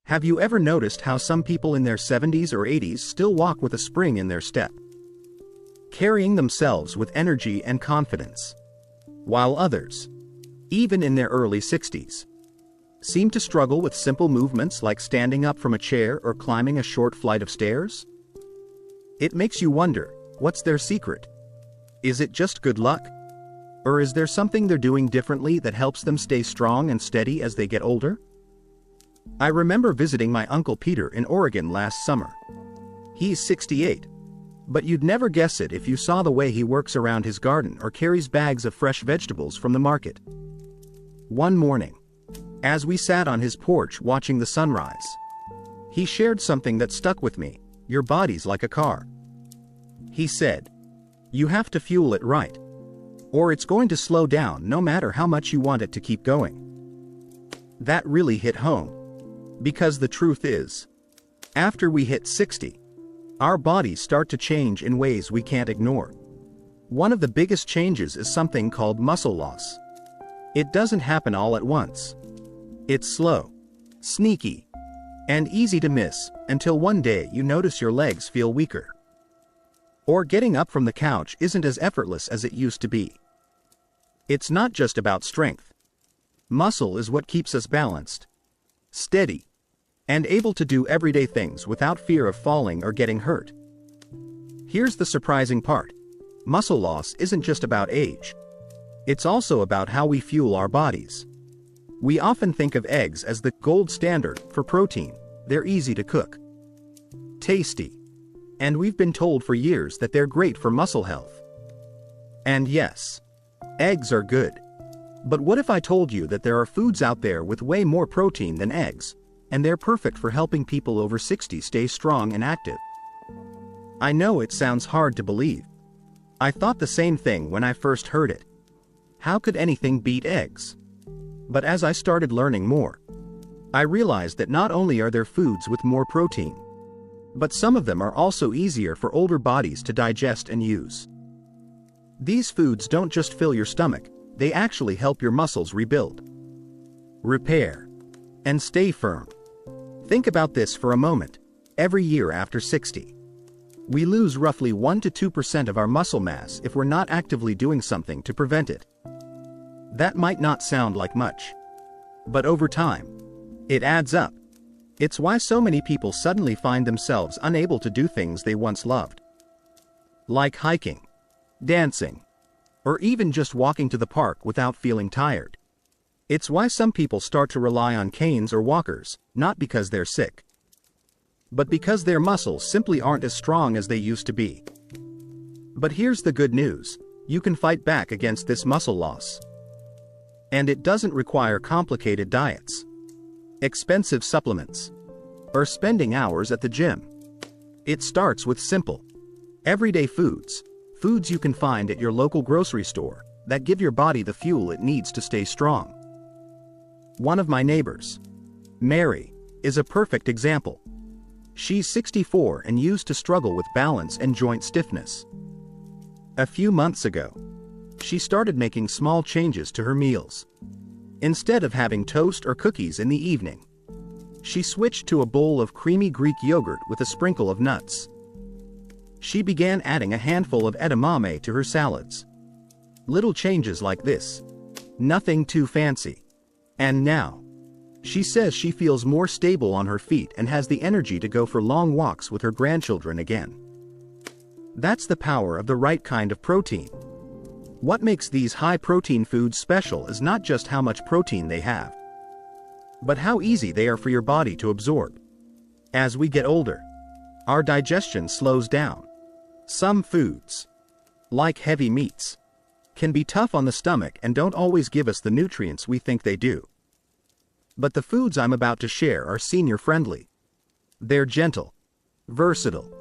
Have you ever noticed how some people in their 70s or 80s still walk with a spring in their step, carrying themselves with energy and confidence, while others, even in their early 60s, seem to struggle with simple movements like standing up from a chair or climbing a short flight of stairs? It makes you wonder, what's their secret? Is it just good luck? Or is there something they're doing differently that helps them stay strong and steady as they get older? I remember visiting my Uncle Peter in Oregon last summer. He's 68. But you'd never guess it if you saw the way he works around his garden or carries bags of fresh vegetables from the market. One morning, as we sat on his porch watching the sunrise, he shared something that stuck with me. Your body's like a car. He said, you have to fuel it right, or it's going to slow down no matter how much you want it to keep going. That really hit home. Because the truth is, after we hit 60, our bodies start to change in ways we can't ignore. One of the biggest changes is something called muscle loss. It doesn't happen all at once. It's slow, sneaky, and easy to miss until one day you notice your legs feel weaker. Or getting up from the couch isn't as effortless as it used to be. It's not just about strength. Muscle is what keeps us balanced, steady, and able to do everyday things without fear of falling or getting hurt. Here's the surprising part. Muscle loss isn't just about age. It's also about how we fuel our bodies. We often think of eggs as the gold standard for protein. They're easy to cook, tasty, and we've been told for years that they're great for muscle health. And yes, eggs are good. But what if I told you that there are foods out there with way more protein than eggs, and they're perfect for helping people over 60 stay strong and active? I know it sounds hard to believe. I thought the same thing when I first heard it. How could anything beat eggs? But as I started learning more, I realized that not only are there foods with more protein, but some of them are also easier for older bodies to digest and use. These foods don't just fill your stomach, they actually help your muscles rebuild, repair, and stay firm. Think about this for a moment. Every year after 60, we lose roughly 1 to 2% of our muscle mass if we're not actively doing something to prevent it. That might not sound like much, but over time, it adds up. It's why so many people suddenly find themselves unable to do things they once loved, like hiking, dancing, or even just walking to the park without feeling tired. It's why some people start to rely on canes or walkers, not because they're sick, but because their muscles simply aren't as strong as they used to be. But here's the good news. You can fight back against this muscle loss. And it doesn't require complicated diets, expensive supplements, or spending hours at the gym. It starts with simple, everyday foods you can find at your local grocery store that give your body the fuel it needs to stay strong. One of my neighbors, Mary, is a perfect example. She's 64 and used to struggle with balance and joint stiffness. A few months ago, she started making small changes to her meals. Instead of having toast or cookies in the evening, she switched to a bowl of creamy Greek yogurt with a sprinkle of nuts. She began adding a handful of edamame to her salads. Little changes like this. Nothing too fancy. And now, she says she feels more stable on her feet and has the energy to go for long walks with her grandchildren again. That's the power of the right kind of protein. What makes these high-protein foods special is not just how much protein they have, but how easy they are for your body to absorb. As we get older, our digestion slows down. Some foods, like heavy meats, can be tough on the stomach and don't always give us the nutrients we think they do. But the foods I'm about to share are senior-friendly. They're gentle, versatile,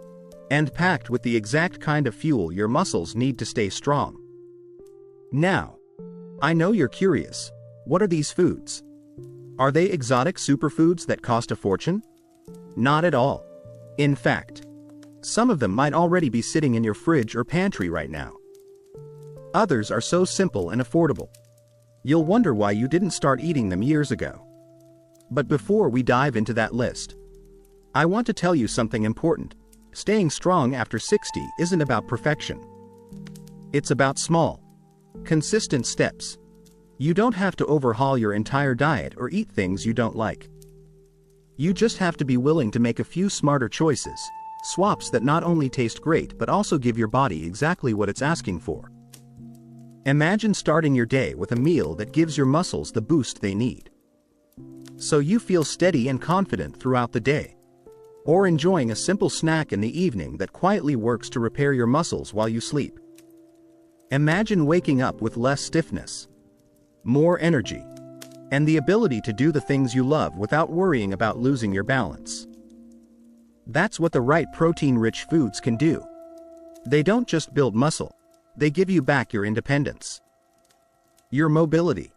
and packed with the exact kind of fuel your muscles need to stay strong. Now, I know you're curious. What are these foods? Are they exotic superfoods that cost a fortune? Not at all. In fact, some of them might already be sitting in your fridge or pantry right now. Others are so simple and affordable, you'll wonder why you didn't start eating them years ago. But before we dive into that list, I want to tell you something important. Staying strong after 60 isn't about perfection. It's about small, consistent steps. You don't have to overhaul your entire diet or eat things you don't like. You just have to be willing to make a few smarter choices, swaps that not only taste great but also give your body exactly what it's asking for. Imagine starting your day with a meal that gives your muscles the boost they need, so you feel steady and confident throughout the day. Or enjoying a simple snack in the evening that quietly works to repair your muscles while you sleep. Imagine waking up with less stiffness, more energy, and the ability to do the things you love without worrying about losing your balance. That's what the right protein-rich foods can do. They don't just build muscle, they give you back your independence, your mobility,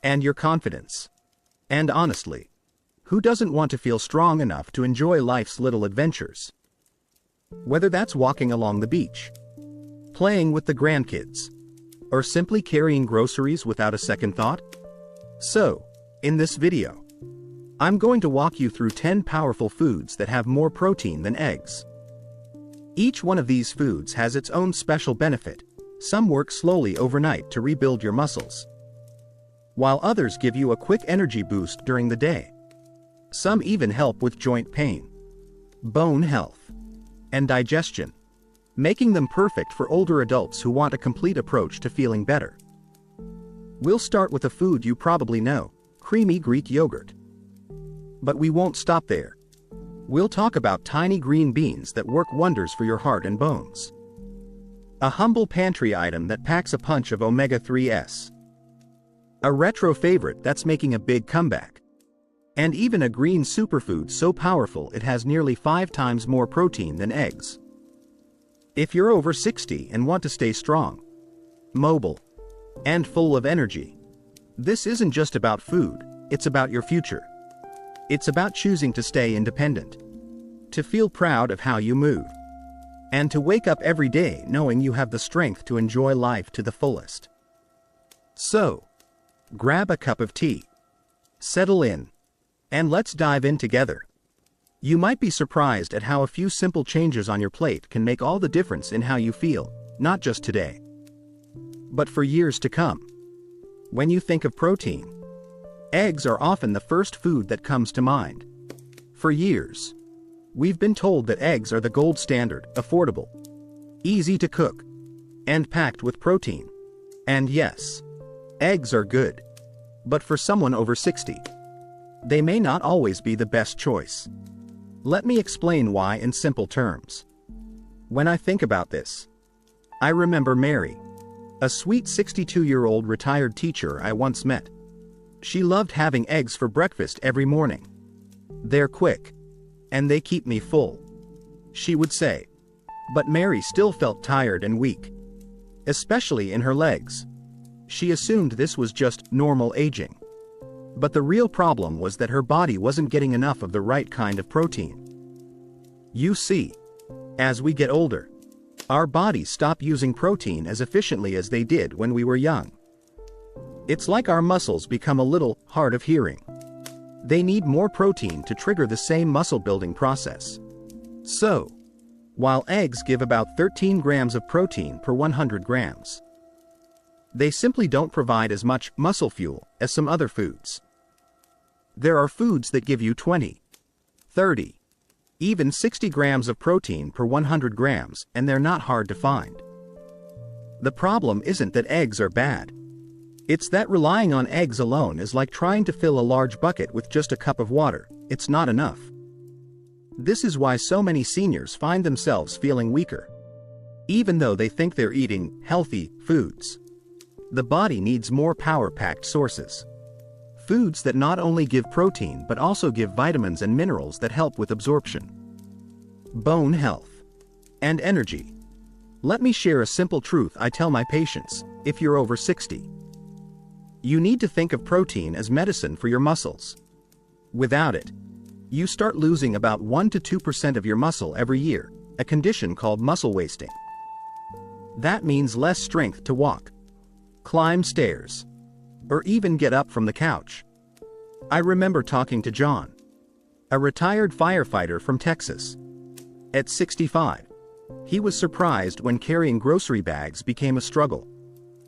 and your confidence. And honestly, who doesn't want to feel strong enough to enjoy life's little adventures? Whether that's walking along the beach, playing with the grandkids, or simply carrying groceries without a second thought? So, in this video, I'm going to walk you through 10 powerful foods that have more protein than eggs. Each one of these foods has its own special benefit. Some work slowly overnight to rebuild your muscles, while others give you a quick energy boost during the day. Some even help with joint pain, bone health, and digestion, making them perfect for older adults who want a complete approach to feeling better. We'll start with a food you probably know, creamy Greek yogurt. But we won't stop there. We'll talk about tiny green beans that work wonders for your heart and bones. A humble pantry item that packs a punch of omega-3s. A retro favorite that's making a big comeback. And even a green superfood so powerful it has nearly 5 times more protein than eggs. If you're over 60 and want to stay strong, mobile, and full of energy, this isn't just about food, it's about your future. It's about choosing to stay independent, to feel proud of how you move, and to wake up every day knowing you have the strength to enjoy life to the fullest. So, grab a cup of tea, settle in, and let's dive in together. You might be surprised at how a few simple changes on your plate can make all the difference in how you feel, not just today, but for years to come. When you think of protein, eggs are often the first food that comes to mind. For years, we've been told that eggs are the gold standard, affordable, easy to cook, and packed with protein. And yes, eggs are good. But for someone over 60, they may not always be the best choice. Let me explain why in simple terms. When I think about this, I remember Mary, a sweet 62-year-old retired teacher I once met. She loved having eggs for breakfast every morning. They're quick, and they keep me full, she would say. But Mary still felt tired and weak, especially in her legs. She assumed this was just normal aging. But the real problem was that her body wasn't getting enough of the right kind of protein. You see, as we get older, our bodies stop using protein as efficiently as they did when we were young. It's like our muscles become a little hard of hearing. They need more protein to trigger the same muscle building process. So, while eggs give about 13 grams of protein per 100 grams, they simply don't provide as much muscle fuel as some other foods. There are foods that give you 20, 30, even 60 grams of protein per 100 grams, and they're not hard to find. The problem isn't that eggs are bad. It's that relying on eggs alone is like trying to fill a large bucket with just a cup of water. It's not enough. This is why so many seniors find themselves feeling weaker, even though they think they're eating healthy foods. The body needs more power-packed sources. Foods that not only give protein but also give vitamins and minerals that help with absorption, bone health, and energy. Let me share a simple truth I tell my patients. If you're over 60, you need to think of protein as medicine for your muscles. Without it, you start losing about 1 to 2% of your muscle every year, a condition called muscle wasting. That means less strength to walk, climb stairs, or even get up from the couch. I remember talking to John, a retired firefighter from Texas. At 65, he was surprised when carrying grocery bags became a struggle.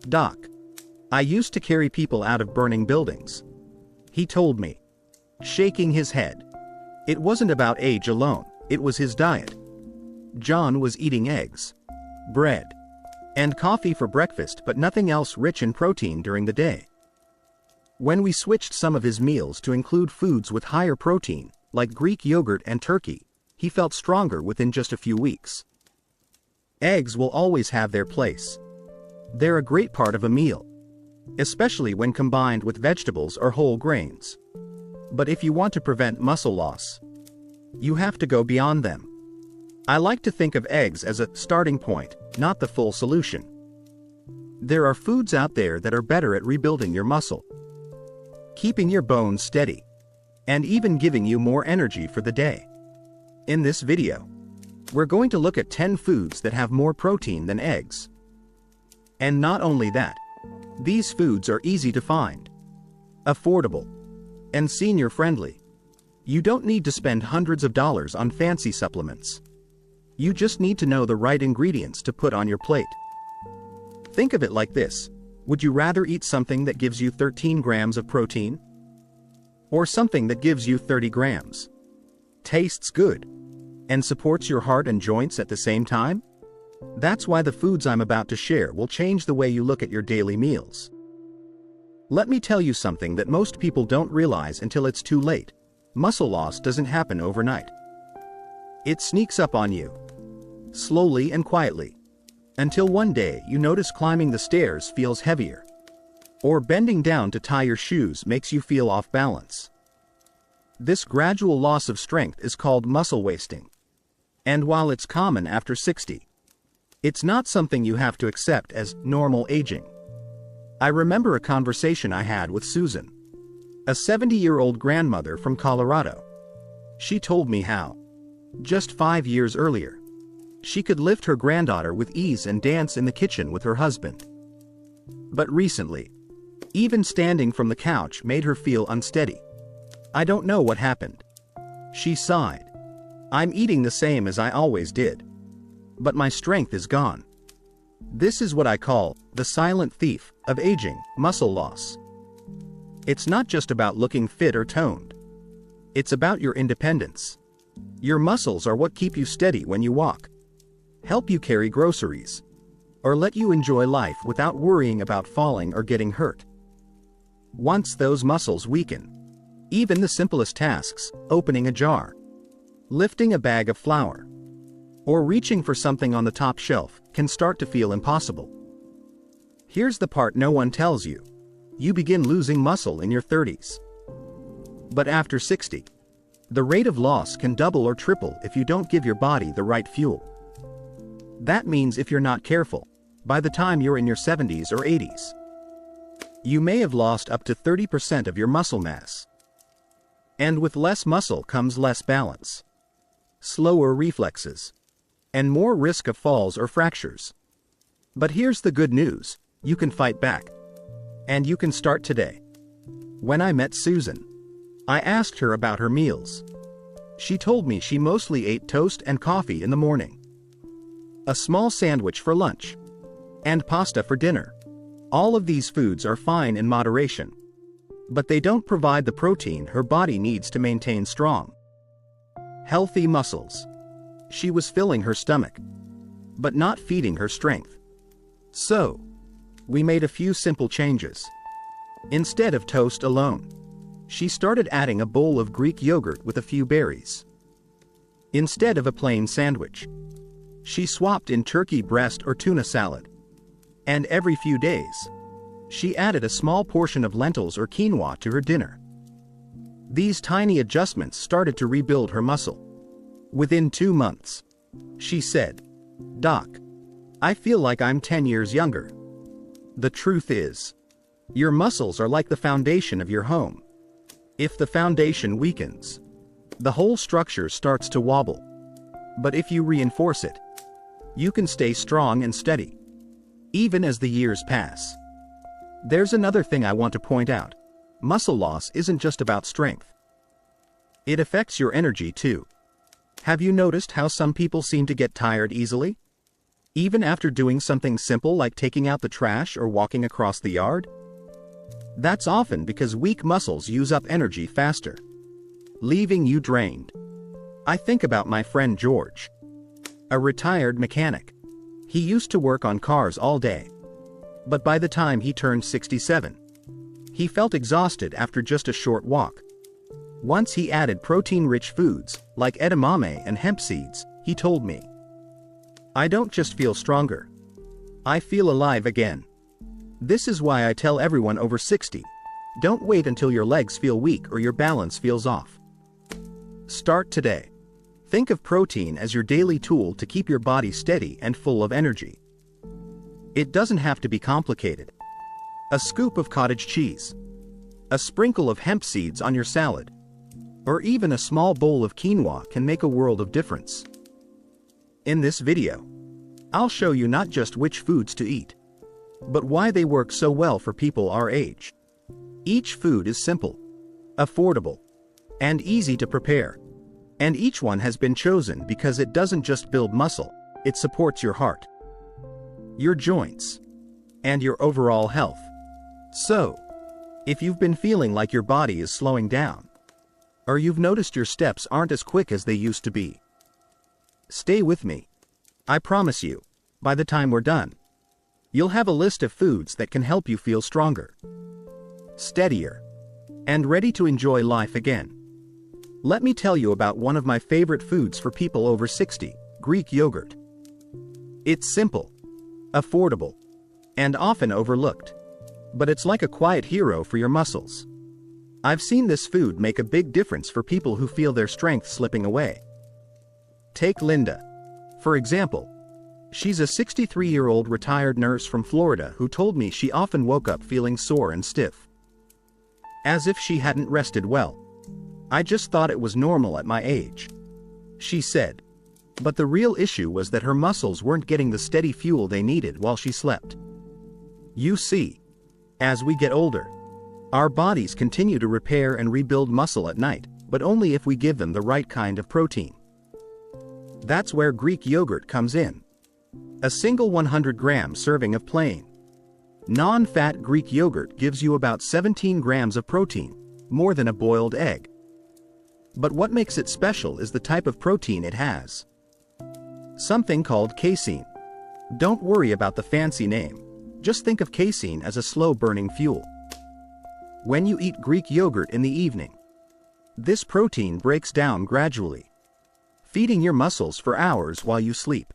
"Doc, I used to carry people out of burning buildings," he told me, shaking his head. It wasn't about age alone, it was his diet. John was eating eggs, bread, and coffee for breakfast, but nothing else rich in protein during the day. When we switched some of his meals to include foods with higher protein, like Greek yogurt and turkey, he felt stronger within just a few weeks. Eggs will always have their place. They're a great part of a meal, especially when combined with vegetables or whole grains. But if you want to prevent muscle loss, you have to go beyond them. I like to think of eggs as a starting point, not the full solution. There are foods out there that are better at rebuilding your muscle, keeping your bones steady, and even giving you more energy for the day. In this video, we're going to look at 10 foods that have more protein than eggs. And not only that, these foods are easy to find, affordable, and senior-friendly. You don't need to spend hundreds of dollars on fancy supplements. You just need to know the right ingredients to put on your plate. Think of it like this. Would you rather eat something that gives you 13 grams of protein? Or something that gives you 30 grams? Tastes good, and supports your heart and joints at the same time? That's why the foods I'm about to share will change the way you look at your daily meals. Let me tell you something that most people don't realize until it's too late. Muscle loss doesn't happen overnight. It sneaks up on you, slowly and quietly, until one day you notice climbing the stairs feels heavier, or bending down to tie your shoes makes you feel off balance. This gradual loss of strength is called muscle wasting. And while it's common after 60, it's not something you have to accept as normal aging. I remember a conversation I had with Susan, a 70-year-old grandmother from Colorado. She told me how, just 5 years earlier, she could lift her granddaughter with ease and dance in the kitchen with her husband. But recently, even standing from the couch made her feel unsteady. "I don't know what happened," she sighed. "I'm eating the same as I always did, but my strength is gone." This is what I call the silent thief of aging, muscle loss. It's not just about looking fit or toned. It's about your independence. Your muscles are what keep you steady when you walk, help you carry groceries, or let you enjoy life without worrying about falling or getting hurt. Once those muscles weaken, even the simplest tasks, opening a jar, lifting a bag of flour, or reaching for something on the top shelf, can start to feel impossible. Here's the part no one tells you. You begin losing muscle in your 30s. But after 60, the rate of loss can double or triple if you don't give your body the right fuel. That means if you're not careful, by the time you're in your 70s or 80s, you may have lost up to 30% of your muscle mass. And with less muscle comes less balance, slower reflexes, and more risk of falls or fractures. But here's the good news, you can fight back. And you can start today. When I met Susan, I asked her about her meals. She told me she mostly ate toast and coffee in the morning, a small sandwich for lunch, and pasta for dinner. All of these foods are fine in moderation, but they don't provide the protein her body needs to maintain strong, healthy muscles. She was filling her stomach, but not feeding her strength. So, we made a few simple changes. Instead of toast alone, she started adding a bowl of Greek yogurt with a few berries. Instead of a plain sandwich, she swapped in turkey breast or tuna salad. And every few days, she added a small portion of lentils or quinoa to her dinner. These tiny adjustments started to rebuild her muscle. Within 2 months, she said, "Doc, I feel like I'm 10 years younger." The truth is, your muscles are like the foundation of your home. If the foundation weakens, the whole structure starts to wobble. But if you reinforce it, you can stay strong and steady, even as the years pass. There's another thing I want to point out. muscle loss isn't just about strength. It affects your energy too. Have you noticed how some people seem to get tired easily? Even after doing something simple like taking out the trash or walking across the yard? That's often because weak muscles use up energy faster, leaving you drained. I think about my friend George, a retired mechanic. He used to work on cars all day. But by the time he turned 67, he felt exhausted after just a short walk. Once he added protein-rich foods, like edamame and hemp seeds, he told me, "I don't just feel stronger. I feel alive again." This is why I tell everyone over 60, don't wait until your legs feel weak or your balance feels off. Start today. Think of protein as your daily tool to keep your body steady and full of energy. It doesn't have to be complicated. A scoop of cottage cheese, a sprinkle of hemp seeds on your salad, or even a small bowl of quinoa can make a world of difference. In this video, I'll show you not just which foods to eat, but why they work so well for people our age. Each food is simple, affordable, and easy to prepare. And each one has been chosen because it doesn't just build muscle, it supports your heart, your joints, and your overall health. So, if you've been feeling like your body is slowing down, or you've noticed your steps aren't as quick as they used to be, stay with me. I promise you, by the time we're done, you'll have a list of foods that can help you feel stronger, steadier, and ready to enjoy life again. Let me tell you about one of my favorite foods for people over 60, Greek yogurt. It's simple, affordable, and often overlooked, but it's like a quiet hero for your muscles. I've seen this food make a big difference for people who feel their strength slipping away. Take Linda, for example. She's a 63-year-old retired nurse from Florida who told me she often woke up feeling sore and stiff, as if she hadn't rested well. "I just thought it was normal at my age," she said. But the real issue was that her muscles weren't getting the steady fuel they needed while she slept. You see, as we get older, our bodies continue to repair and rebuild muscle at night, but only if we give them the right kind of protein. That's where Greek yogurt comes in. A single 100-gram serving of plain, non-fat Greek yogurt gives you about 17 grams of protein, more than a boiled egg. But what makes it special is the type of protein it has. Something called casein. Don't worry about the fancy name. Just think of casein as a slow-burning fuel. When you eat Greek yogurt in the evening, this protein breaks down gradually, feeding your muscles for hours while you sleep.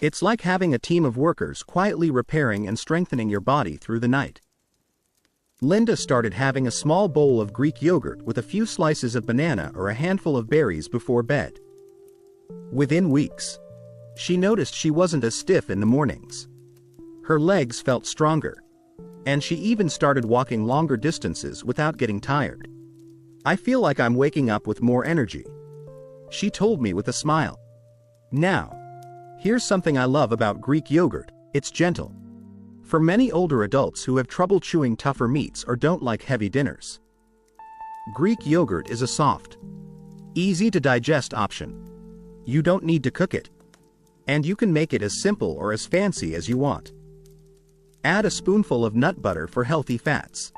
It's like having a team of workers quietly repairing and strengthening your body through the night. Linda started having a small bowl of Greek yogurt with a few slices of banana or a handful of berries before bed. Within weeks, she noticed she wasn't as stiff in the mornings. Her legs felt stronger, and she even started walking longer distances without getting tired. "I feel like I'm waking up with more energy," she told me with a smile. Now, here's something I love about Greek yogurt: it's gentle. For many older adults who have trouble chewing tougher meats or don't like heavy dinners, Greek yogurt is a soft, easy to digest option. You don't need to cook it, and you can make it as simple or as fancy as you want. Add a spoonful of nut butter for healthy fats,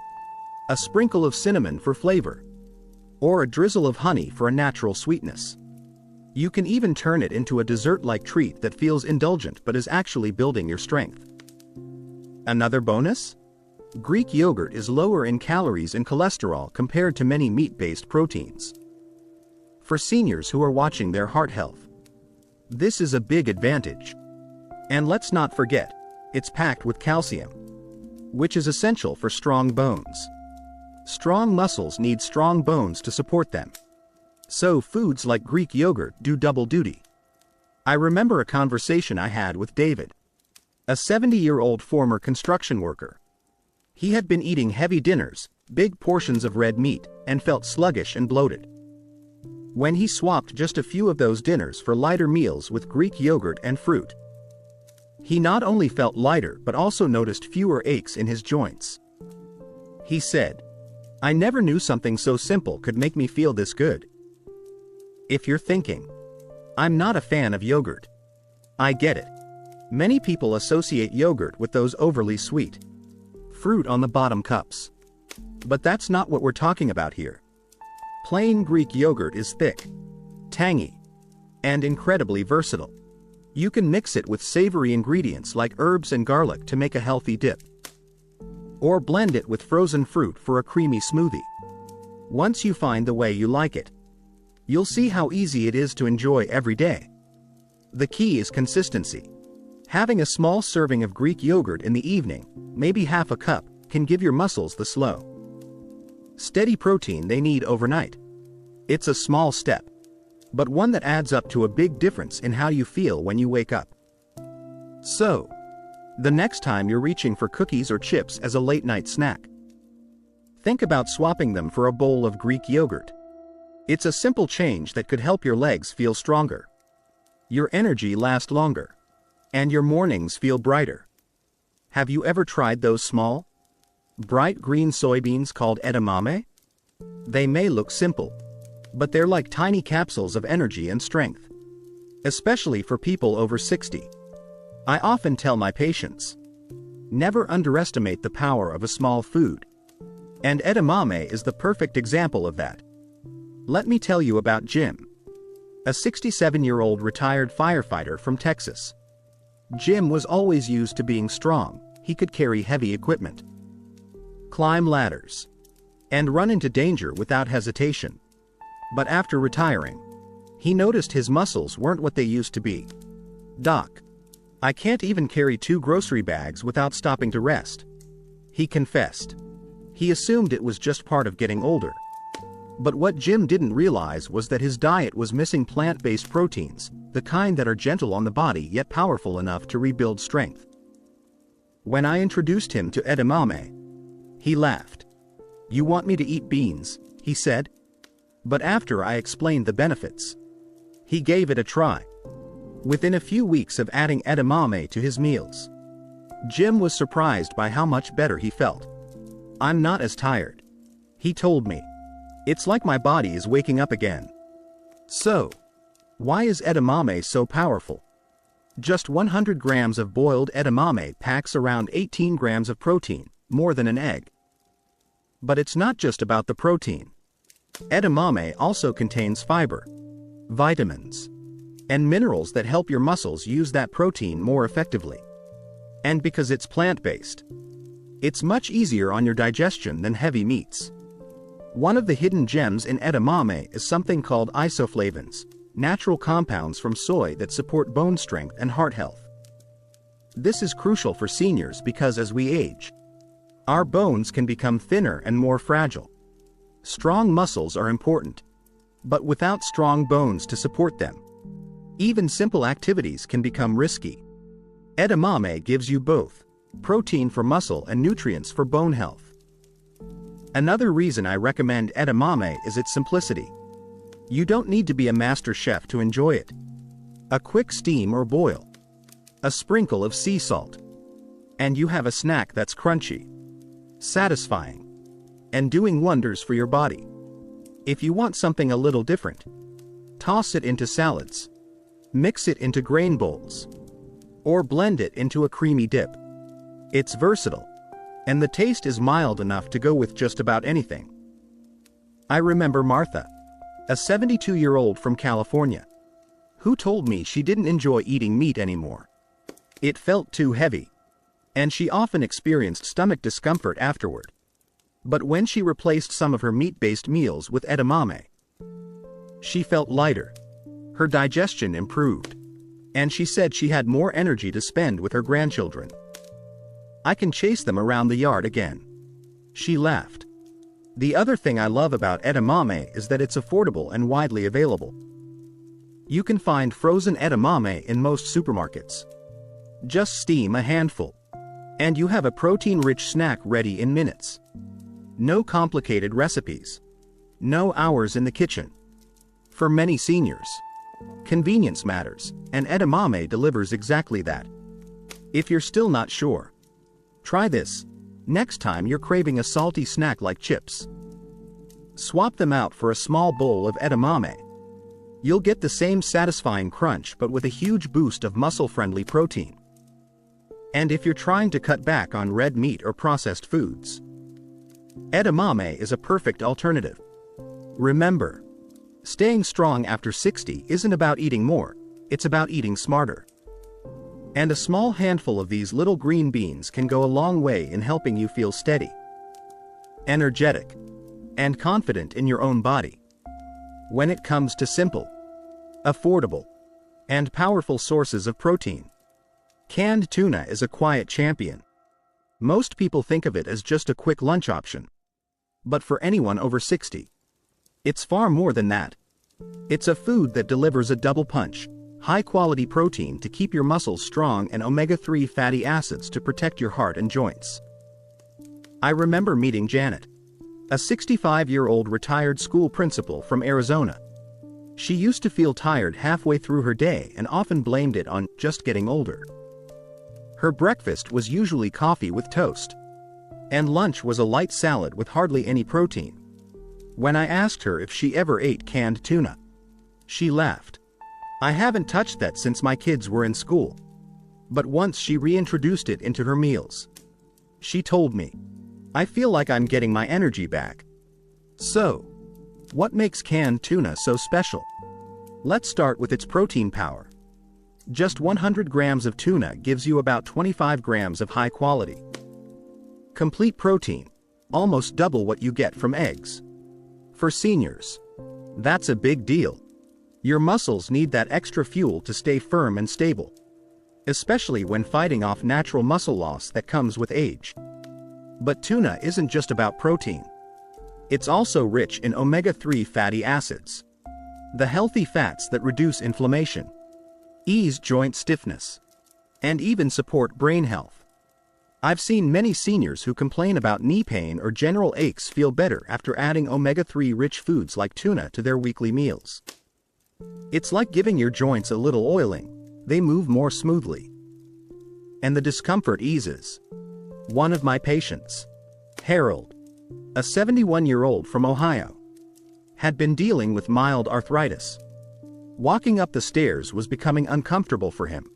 a sprinkle of cinnamon for flavor, or a drizzle of honey for a natural sweetness. You can even turn it into a dessert-like treat that feels indulgent but is actually building your strength. Another bonus? Greek yogurt is lower in calories and cholesterol compared to many meat-based proteins. For seniors who are watching their heart health, this is a big advantage. And let's not forget, it's packed with calcium, which is essential for strong bones. Strong muscles need strong bones to support them. So foods like Greek yogurt do double duty. I remember a conversation I had with David, a 70-year-old former construction worker. He had been eating heavy dinners, big portions of red meat, and felt sluggish and bloated. When he swapped just a few of those dinners for lighter meals with Greek yogurt and fruit, he not only felt lighter but also noticed fewer aches in his joints. He said, I never knew something so simple could make me feel this good. If you're thinking, I'm not a fan of yogurt, I get it. Many people associate yogurt with those overly sweet fruit on the bottom cups. But that's not what we're talking about here. Plain Greek yogurt is thick, tangy, and incredibly versatile. You can mix it with savory ingredients like herbs and garlic to make a healthy dip, or blend it with frozen fruit for a creamy smoothie. Once you find the way you like it, you'll see how easy it is to enjoy every day. The key is consistency. Having a small serving of Greek yogurt in the evening, maybe half a cup, can give your muscles the slow, steady protein they need overnight. It's a small step, but one that adds up to a big difference in how you feel when you wake up. So, the next time you're reaching for cookies or chips as a late-night snack, think about swapping them for a bowl of Greek yogurt. It's a simple change that could help your legs feel stronger, your energy last longer, and your mornings feel brighter. Have you ever tried those small, bright green soybeans called edamame? They may look simple, but they're like tiny capsules of energy and strength, especially for people over 60. I often tell my patients, never underestimate the power of a small food. And edamame is the perfect example of that. Let me tell you about Jim, a 67-year-old retired firefighter from Texas. Jim was always used to being strong. He could carry heavy equipment, climb ladders, and run into danger without hesitation. But after retiring, he noticed his muscles weren't what they used to be. "Doc, I can't even carry 2 grocery bags without stopping to rest," he confessed. He assumed it was just part of getting older. But what Jim didn't realize was that his diet was missing plant-based proteins, the kind that are gentle on the body yet powerful enough to rebuild strength. When I introduced him to edamame, he laughed. "You want me to eat beans?" he said. But after I explained the benefits, he gave it a try. Within a few weeks of adding edamame to his meals, Jim was surprised by how much better he felt. "I'm not as tired," he told me. "It's like my body is waking up again." So, why is edamame so powerful? Just 100 grams of boiled edamame packs around 18 grams of protein, more than an egg. But it's not just about the protein. Edamame also contains fiber, vitamins, and minerals that help your muscles use that protein more effectively. And because it's plant-based, it's much easier on your digestion than heavy meats. One of the hidden gems in edamame is something called isoflavones, natural compounds from soy that support bone strength and heart health. This is crucial for seniors because as we age, our bones can become thinner and more fragile. Strong muscles are important, but without strong bones to support them, even simple activities can become risky. Edamame gives you both protein for muscle and nutrients for bone health. Another reason I recommend edamame is its simplicity. You don't need to be a master chef to enjoy it. A quick steam or boil, a sprinkle of sea salt, and you have a snack that's crunchy, satisfying, and doing wonders for your body. If you want something a little different, toss it into salads, mix it into grain bowls, or blend it into a creamy dip. It's versatile, and the taste is mild enough to go with just about anything. I remember Martha, a 72-year-old from California, who told me she didn't enjoy eating meat anymore. It felt too heavy, and she often experienced stomach discomfort afterward. But when she replaced some of her meat-based meals with edamame, she felt lighter, her digestion improved, and she said she had more energy to spend with her grandchildren. "I can chase them around the yard again," she laughed. The other thing I love about edamame is that it's affordable and widely available. You can find frozen edamame in most supermarkets. Just steam a handful, and you have a protein-rich snack ready in minutes. No complicated recipes, no hours in the kitchen. For many seniors, convenience matters, and edamame delivers exactly that. If you're still not sure, try this next time you're craving a salty snack like chips. Swap them out for a small bowl of edamame. You'll get the same satisfying crunch but with a huge boost of muscle-friendly protein. And if you're trying to cut back on red meat or processed foods, edamame is a perfect alternative. Remember, staying strong after 60 isn't about eating more, it's about eating smarter. And a small handful of these little green beans can go a long way in helping you feel steady, energetic, and confident in your own body. When it comes to simple, affordable, and powerful sources of protein, canned tuna is a quiet champion. Most people think of it as just a quick lunch option. But for anyone over 60, it's far more than that. It's a food that delivers a double punch, high-quality protein to keep your muscles strong and omega-3 fatty acids to protect your heart and joints. I remember meeting Janet, a 65-year-old retired school principal from Arizona. She used to feel tired halfway through her day and often blamed it on just getting older. Her breakfast was usually coffee with toast, and lunch was a light salad with hardly any protein. When I asked her if she ever ate canned tuna, she laughed. "I haven't touched that since my kids were in school." But once she reintroduced it into her meals, she told me, "I feel like I'm getting my energy back." So, what makes canned tuna so special? Let's start with its protein power. Just 100 grams of tuna gives you about 25 grams of high quality, complete protein, almost double what you get from eggs. For seniors, that's a big deal. Your muscles need that extra fuel to stay firm and stable, especially when fighting off natural muscle loss that comes with age. But tuna isn't just about protein. It's also rich in omega-3 fatty acids, the healthy fats that reduce inflammation, ease joint stiffness, and even support brain health. I've seen many seniors who complain about knee pain or general aches feel better after adding omega-3 rich foods like tuna to their weekly meals. It's like giving your joints a little oiling. They move more smoothly, and the discomfort eases. One of my patients, Harold, a 71-year-old from Ohio, had been dealing with mild arthritis. Walking up the stairs was becoming uncomfortable for him.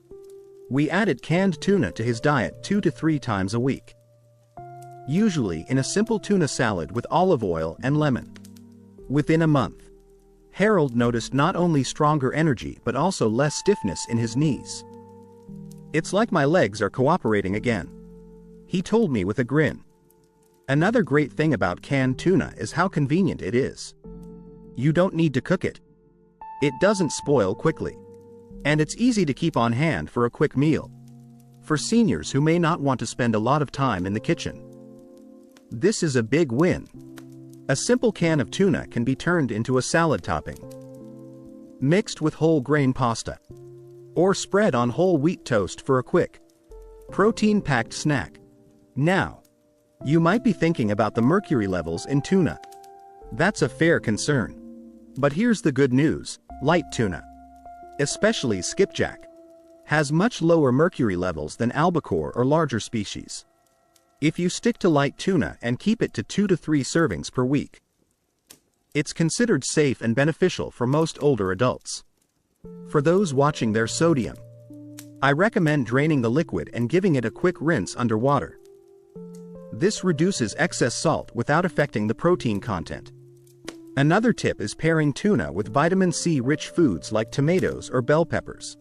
We added canned tuna to his diet 2 to 3 times a week, usually in a simple tuna salad with olive oil and lemon. Within a month, Harold noticed not only stronger energy but also less stiffness in his knees. "It's like my legs are cooperating again," he told me with a grin. Another great thing about canned tuna is how convenient it is. You don't need to cook it. It doesn't spoil quickly, and it's easy to keep on hand for a quick meal. For seniors who may not want to spend a lot of time in the kitchen, this is a big win. A simple can of tuna can be turned into a salad topping, mixed with whole grain pasta, or spread on whole wheat toast for a quick, protein-packed snack. Now, you might be thinking about the mercury levels in tuna. That's a fair concern. But here's the good news: light tuna, especially skipjack, has much lower mercury levels than albacore or larger species. If you stick to light tuna and keep it to 2 to 3 servings per week, it's considered safe and beneficial for most older adults. For those watching their sodium, I recommend draining the liquid and giving it a quick rinse under water. This reduces excess salt without affecting the protein content. Another tip is pairing tuna with vitamin C-rich foods like tomatoes or bell peppers.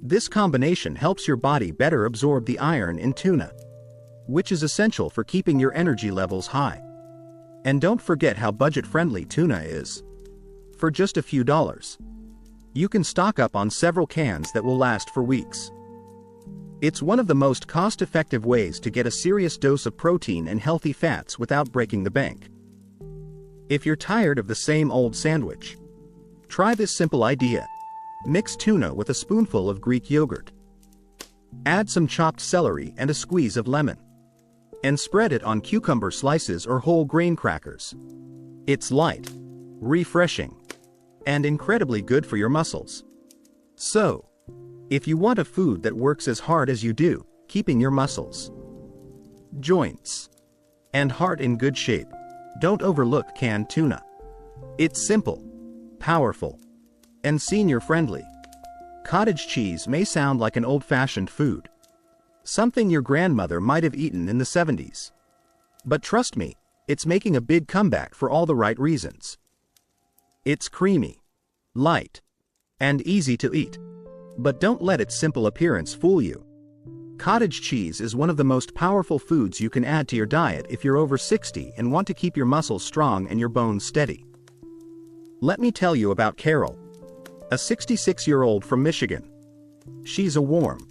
This combination helps your body better absorb the iron in tuna, which is essential for keeping your energy levels high. And don't forget how budget-friendly tuna is. For just a few dollars, you can stock up on several cans that will last for weeks. It's one of the most cost-effective ways to get a serious dose of protein and healthy fats without breaking the bank. If you're tired of the same old sandwich, try this simple idea. Mix tuna with a spoonful of Greek yogurt. Add some chopped celery and a squeeze of lemon, and spread it on cucumber slices or whole grain crackers. It's light, refreshing, and incredibly good for your muscles. So, if you want a food that works as hard as you do, keeping your muscles, joints, and heart in good shape, Don't overlook canned tuna. It's simple, powerful, and senior-friendly. Cottage cheese may sound like an old-fashioned food, something your grandmother might have eaten in the 70s. But trust me, it's making a big comeback for all the right reasons. It's creamy, light, and easy to eat. But don't let its simple appearance fool you. Cottage cheese is one of the most powerful foods you can add to your diet if you're over 60 and want to keep your muscles strong and your bones steady. Let me tell you about Carol, a 66-year-old from Michigan. She's a warm,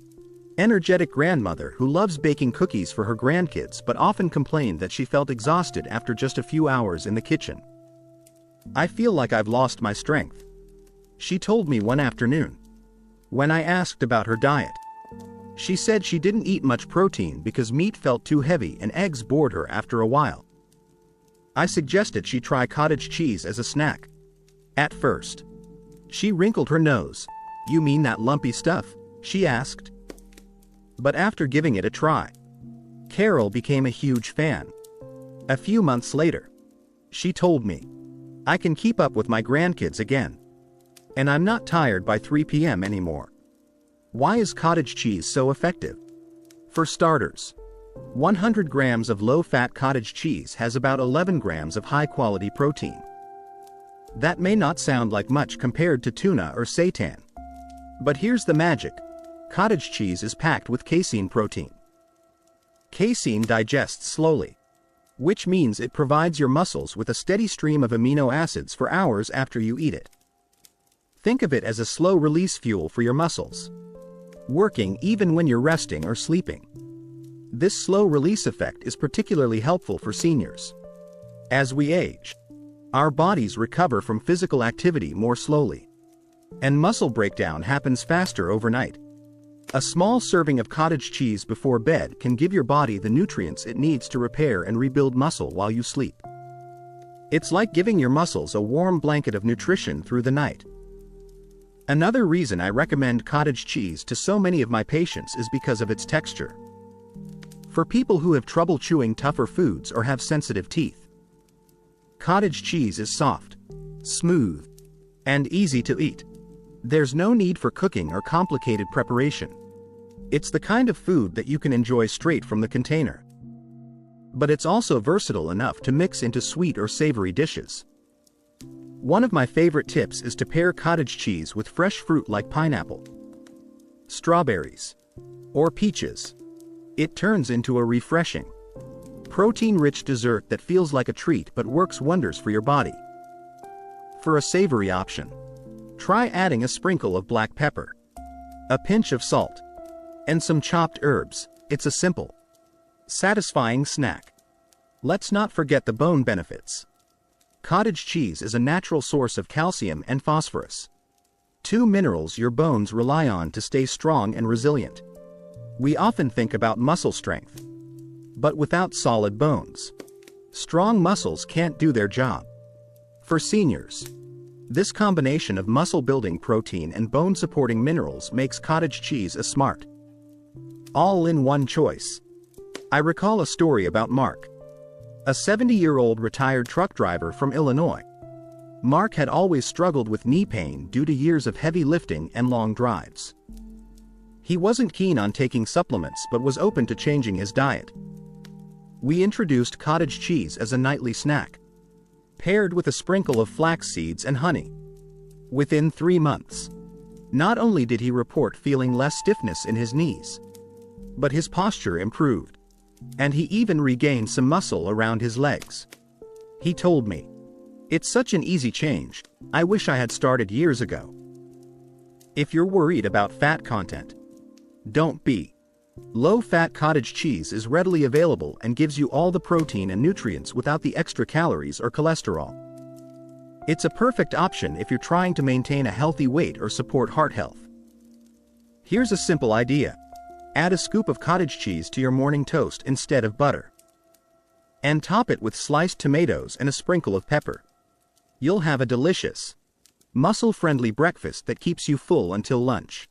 energetic grandmother who loves baking cookies for her grandkids but often complained that she felt exhausted after just a few hours in the kitchen. "I feel like I've lost my strength," she told me one afternoon. When I asked about her diet, she said she didn't eat much protein because meat felt too heavy and eggs bored her after a while. I suggested she try cottage cheese as a snack. At first, she wrinkled her nose. "You mean that lumpy stuff?" she asked. But after giving it a try, Carol became a huge fan. A few months later, she told me, "I can keep up with my grandkids again. And I'm not tired by 3 p.m. anymore." Why is cottage cheese so effective? For starters, 100 grams of low-fat cottage cheese has about 11 grams of high-quality protein. That may not sound like much compared to tuna or seitan. But here's the magic. Cottage cheese is packed with casein protein. Casein digests slowly, which means it provides your muscles with a steady stream of amino acids for hours after you eat it. Think of it as a slow-release fuel for your muscles, working even when you're resting or sleeping. This slow-release effect is particularly helpful for seniors. As we age, our bodies recover from physical activity more slowly, and muscle breakdown happens faster overnight. A small serving of cottage cheese before bed can give your body the nutrients it needs to repair and rebuild muscle while you sleep. It's like giving your muscles a warm blanket of nutrition through the night. Another reason I recommend cottage cheese to so many of my patients is because of its texture. For people who have trouble chewing tougher foods or have sensitive teeth, cottage cheese is soft, smooth, and easy to eat. There's no need for cooking or complicated preparation. It's the kind of food that you can enjoy straight from the container. But it's also versatile enough to mix into sweet or savory dishes. One of my favorite tips is to pair cottage cheese with fresh fruit like pineapple, strawberries, or peaches. It turns into a refreshing, protein-rich dessert that feels like a treat but works wonders for your body. For a savory option, try adding a sprinkle of black pepper, a pinch of salt, and some chopped herbs. It's a simple, satisfying snack. Let's not forget the bone benefits. Cottage cheese is a natural source of calcium and phosphorus, two minerals your bones rely on to stay strong and resilient. We often think about muscle strength, but without solid bones, strong muscles can't do their job. For seniors, this combination of muscle-building protein and bone-supporting minerals makes cottage cheese a smart, all-in-one choice. I recall a story about Mark, a 70-year-old retired truck driver from Illinois. Mark had always struggled with knee pain due to years of heavy lifting and long drives. He wasn't keen on taking supplements but was open to changing his diet. We introduced cottage cheese as a nightly snack, paired with a sprinkle of flax seeds and honey. Within 3 months, not only did he report feeling less stiffness in his knees, but his posture improved, and he even regained some muscle around his legs. He told me, "It's such an easy change, I wish I had started years ago." If you're worried about fat content, don't be. Low-fat cottage cheese is readily available and gives you all the protein and nutrients without the extra calories or cholesterol. It's a perfect option if you're trying to maintain a healthy weight or support heart health. Here's a simple idea. Add a scoop of cottage cheese to your morning toast instead of butter, and top it with sliced tomatoes and a sprinkle of pepper. You'll have a delicious, muscle-friendly breakfast that keeps you full until lunch.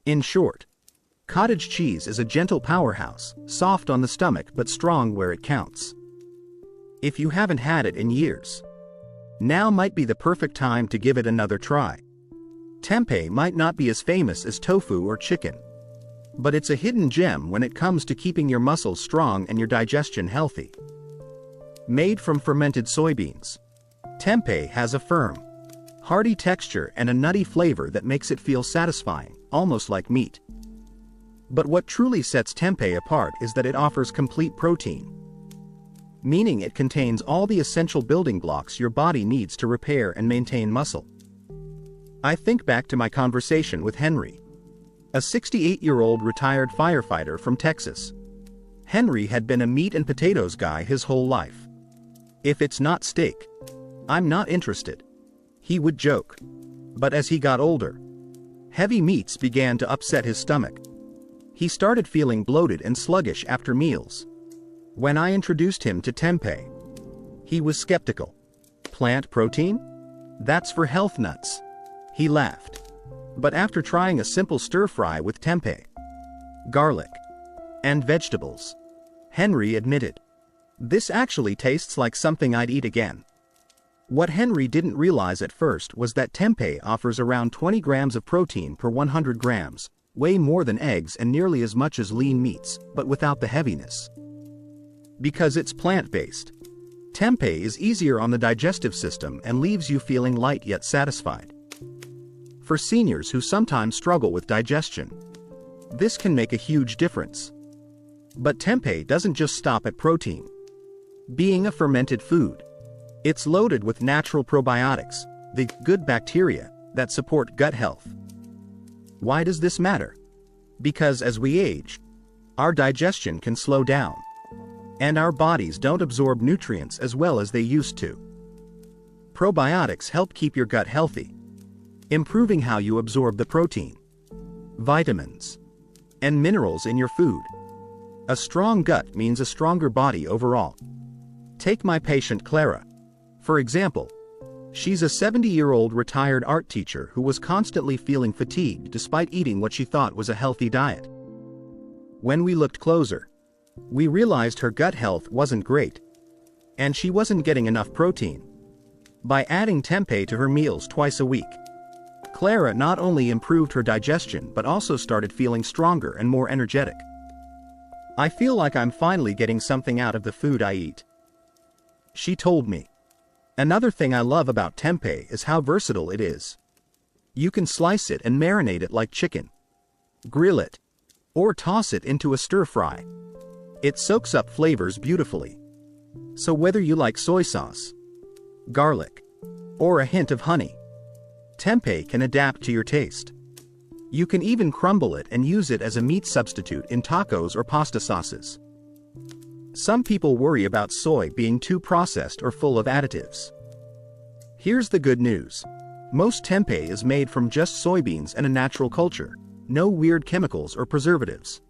In short, cottage cheese is a gentle powerhouse, soft on the stomach but strong where it counts. If you haven't had it in years, now might be the perfect time to give it another try. Tempeh might not be as famous as tofu or chicken, but it's a hidden gem when it comes to keeping your muscles strong and your digestion healthy. Made from fermented soybeans, tempeh has a firm, hearty texture and a nutty flavor that makes it feel satisfying, almost like meat. But what truly sets tempeh apart is that it offers complete protein, meaning it contains all the essential building blocks your body needs to repair and maintain muscle. I think back to my conversation with Henry, a 68-year-old retired firefighter from Texas. Henry had been a meat and potatoes guy his whole life. "If it's not steak, I'm not interested," he would joke. But as he got older, heavy meats began to upset his stomach. He started feeling bloated and sluggish after meals. When I introduced him to tempeh, he was skeptical. "Plant protein? That's for health nuts," he laughed. But after trying a simple stir-fry with tempeh, garlic, and vegetables, Henry admitted, "This actually tastes like something I'd eat again." What Henry didn't realize at first was that tempeh offers around 20 grams of protein per 100 grams, way more than eggs and nearly as much as lean meats, but without the heaviness. Because it's plant-based, tempeh is easier on the digestive system and leaves you feeling light yet satisfied. For seniors who sometimes struggle with digestion, this can make a huge difference. But tempeh doesn't just stop at protein. Being a fermented food, it's loaded with natural probiotics, the good bacteria that support gut health. Why does this matter? Because as we age, our digestion can slow down, and our bodies don't absorb nutrients as well as they used to. Probiotics help keep your gut healthy, improving how you absorb the protein, vitamins, and minerals in your food. A strong gut means a stronger body overall. Take my patient Clara, for example. She's a 70-year-old retired art teacher who was constantly feeling fatigued despite eating what she thought was a healthy diet. When we looked closer, we realized her gut health wasn't great, and she wasn't getting enough protein. By adding tempeh to her meals twice a week, Clara not only improved her digestion but also started feeling stronger and more energetic. "I feel like I'm finally getting something out of the food I eat," she told me. Another thing I love about tempeh is how versatile it is. You can slice it and marinate it like chicken, grill it, or toss it into a stir-fry. It soaks up flavors beautifully. So whether you like soy sauce, garlic, or a hint of honey, tempeh can adapt to your taste. You can even crumble it and use it as a meat substitute in tacos or pasta sauces. Some people worry about soy being too processed or full of additives. Here's the good news. Most tempeh is made from just soybeans and a natural culture, no weird chemicals or preservatives.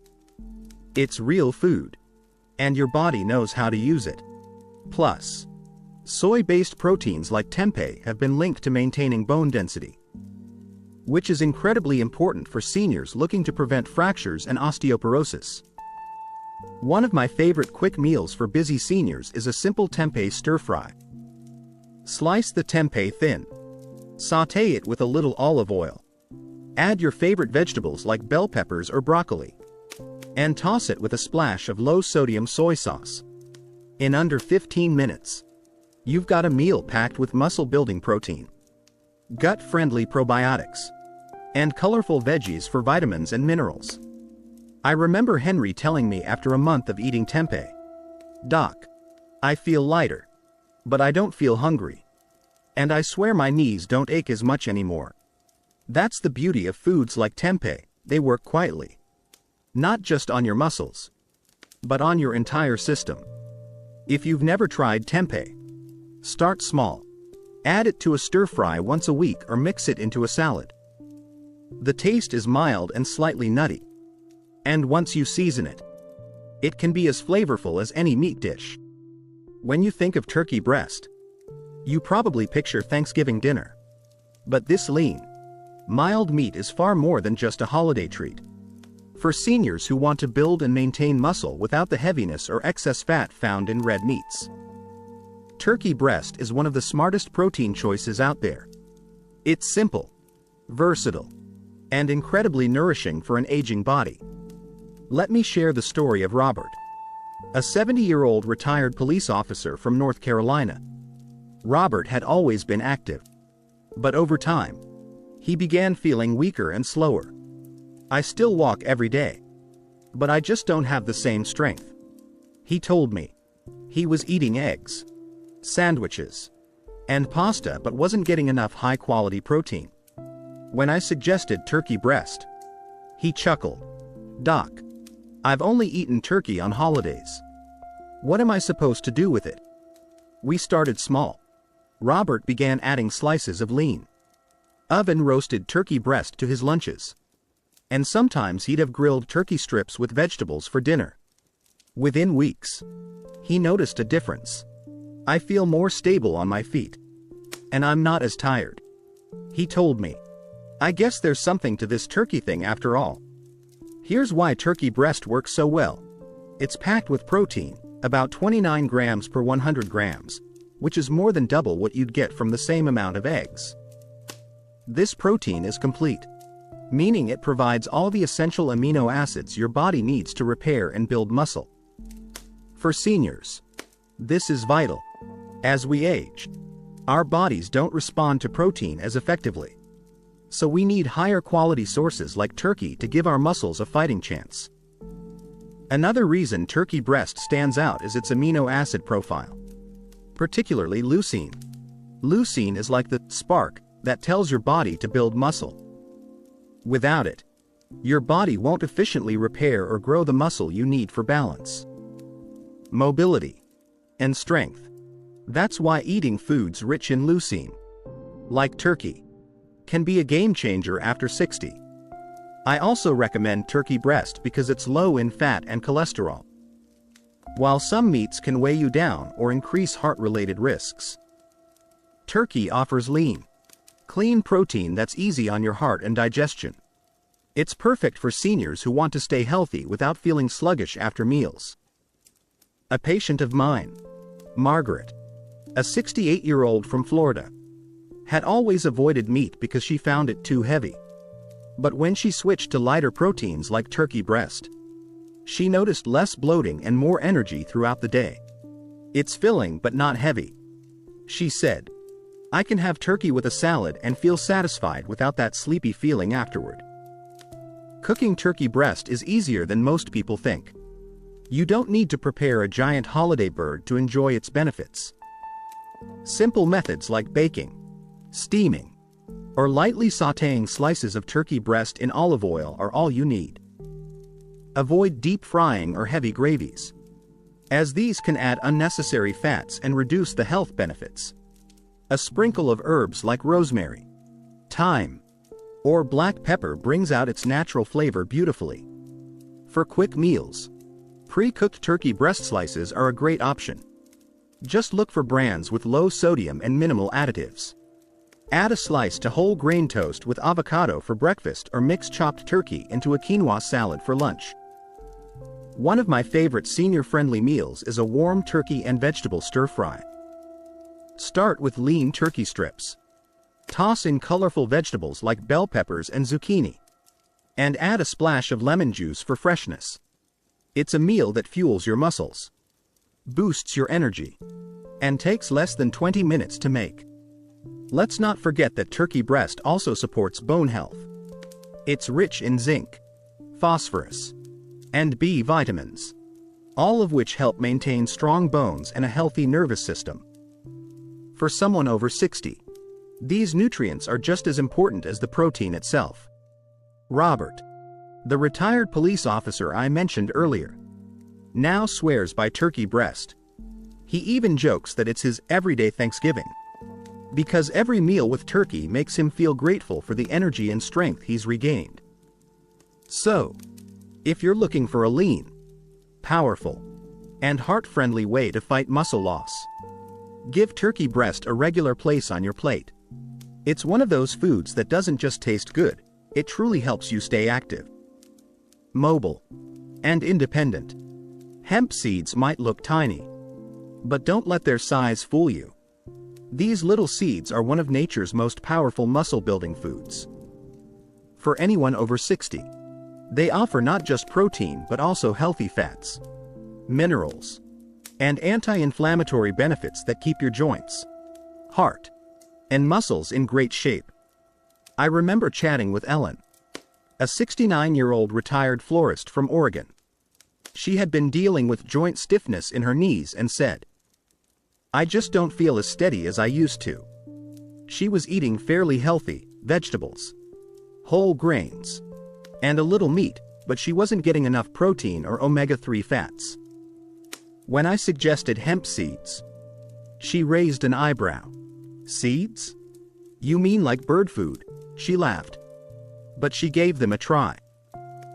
It's real food, and your body knows how to use it. Plus, soy-based proteins like tempeh have been linked to maintaining bone density, which is incredibly important for seniors looking to prevent fractures and osteoporosis. One of my favorite quick meals for busy seniors is a simple tempeh stir-fry. Slice the tempeh thin. Sauté it with a little olive oil. Add your favorite vegetables like bell peppers or broccoli, and toss it with a splash of low-sodium soy sauce. In under 15 minutes, you've got a meal packed with muscle-building protein, gut-friendly probiotics, and colorful veggies for vitamins and minerals. I remember Henry telling me after a month of eating tempeh, "Doc, I feel lighter, but I don't feel hungry. And I swear my knees don't ache as much anymore." That's the beauty of foods like tempeh. They work quietly, not just on your muscles, but on your entire system. If you've never tried tempeh, start small. Add it to a stir-fry once a week or mix it into a salad. The taste is mild and slightly nutty, and once you season it, it can be as flavorful as any meat dish. When you think of turkey breast, you probably picture Thanksgiving dinner. But this lean, mild meat is far more than just a holiday treat. For seniors who want to build and maintain muscle without the heaviness or excess fat found in red meats, Turkey breast is one of the smartest protein choices out there. It's simple, versatile, and incredibly nourishing for an aging body. Let me share the story of Robert, a 70-year-old retired police officer from North Carolina. Robert had always been active, but over time, he began feeling weaker and slower. "I still walk every day, but I just don't have the same strength," he told me. He was eating eggs, sandwiches, and pasta but wasn't getting enough high-quality protein. When I suggested turkey breast, he chuckled. "Doc, I've only eaten turkey on holidays. What am I supposed to do with it?" We started small. Robert began adding slices of lean, oven-roasted turkey breast to his lunches. And sometimes he'd have grilled turkey strips with vegetables for dinner. Within weeks, he noticed a difference. "I feel more stable on my feet, and I'm not as tired," he told me. "I guess there's something to this turkey thing after all." Here's why turkey breast works so well. It's packed with protein, about 29 grams per 100 grams, which is more than double what you'd get from the same amount of eggs. This protein is complete, meaning it provides all the essential amino acids your body needs to repair and build muscle. For seniors, this is vital. As we age, our bodies don't respond to protein as effectively. So we need higher quality sources like turkey to give our muscles a fighting chance. Another reason turkey breast stands out is its amino acid profile, particularly leucine. Leucine is like the spark that tells your body to build muscle. Without it, your body won't efficiently repair or grow the muscle you need for balance, mobility, and strength. That's why eating foods rich in leucine, like turkey, can be a game changer after 60. I also recommend turkey breast because it's low in fat and cholesterol. While some meats can weigh you down or increase heart-related risks, turkey offers lean, clean protein that's easy on your heart and digestion. It's perfect for seniors who want to stay healthy without feeling sluggish after meals. A patient of mine, Margaret, a 68-year-old from Florida, had always avoided meat because she found it too heavy. But when she switched to lighter proteins like turkey breast, she noticed less bloating and more energy throughout the day. "It's filling but not heavy," she said. "I can have turkey with a salad and feel satisfied without that sleepy feeling afterward." Cooking turkey breast is easier than most people think. You don't need to prepare a giant holiday bird to enjoy its benefits. Simple methods like baking, steaming, or lightly sautéing slices of turkey breast in olive oil are all you need. Avoid deep frying or heavy gravies, as these can add unnecessary fats and reduce the health benefits. A sprinkle of herbs like rosemary, thyme, or black pepper brings out its natural flavor beautifully. For quick meals, pre-cooked turkey breast slices are a great option. Just look for brands with low sodium and minimal additives. Add a slice to whole grain toast with avocado for breakfast or mix chopped turkey into a quinoa salad for lunch. One of my favorite senior-friendly meals is a warm turkey and vegetable stir-fry. Start with lean turkey strips. Toss in colorful vegetables like bell peppers and zucchini, and add a splash of lemon juice for freshness. It's a meal that fuels your muscles, boosts your energy, and takes less than 20 minutes to make. Let's not forget that turkey breast also supports bone health. It's rich in zinc, phosphorus, and B vitamins, all of which help maintain strong bones and a healthy nervous system. For someone over 60, these nutrients are just as important as the protein itself. Robert, the retired police officer I mentioned earlier, now swears by turkey breast. He even jokes that it's his everyday Thanksgiving, because every meal with turkey makes him feel grateful for the energy and strength he's regained. So, if you're looking for a lean, powerful, and heart-friendly way to fight muscle loss, give turkey breast a regular place on your plate. It's one of those foods that doesn't just taste good, it truly helps you stay active, mobile, and independent. Hemp seeds might look tiny, But don't let their size fool you. These little seeds are one of nature's most powerful muscle-building foods. For anyone over 60, they offer not just protein but also healthy fats, minerals, and anti-inflammatory benefits that keep your joints, heart, and muscles in great shape. I remember chatting with Ellen, a 69-year-old retired florist from Oregon. She had been dealing with joint stiffness in her knees and said, "I just don't feel as steady as I used to." She was eating fairly healthy vegetables, whole grains, and a little meat, but she wasn't getting enough protein or omega-3 fats. When I suggested hemp seeds, she raised an eyebrow. "Seeds? You mean like bird food?" She laughed. But she gave them a try,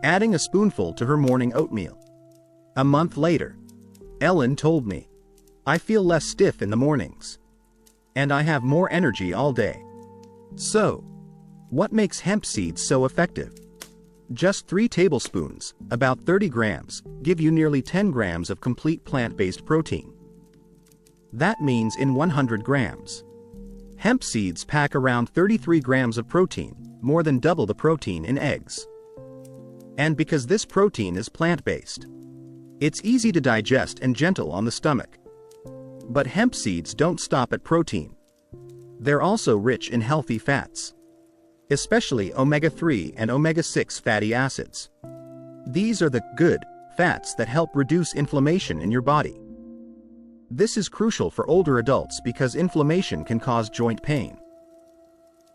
adding a spoonful to her morning oatmeal. A month later, Ellen told me, "I feel less stiff in the mornings, and I have more energy all day." So, what makes hemp seeds so effective? Just 3 tablespoons, about 30 grams, give you nearly 10 grams of complete plant-based protein. That means in 100 grams, hemp seeds pack around 33 grams of protein, more than double the protein in eggs. And because this protein is plant-based, it's easy to digest and gentle on the stomach. But hemp seeds don't stop at protein. They're also rich in healthy fats, especially omega-3 and omega-6 fatty acids. These are the good fats that help reduce inflammation in your body. This is crucial for older adults because inflammation can cause joint pain,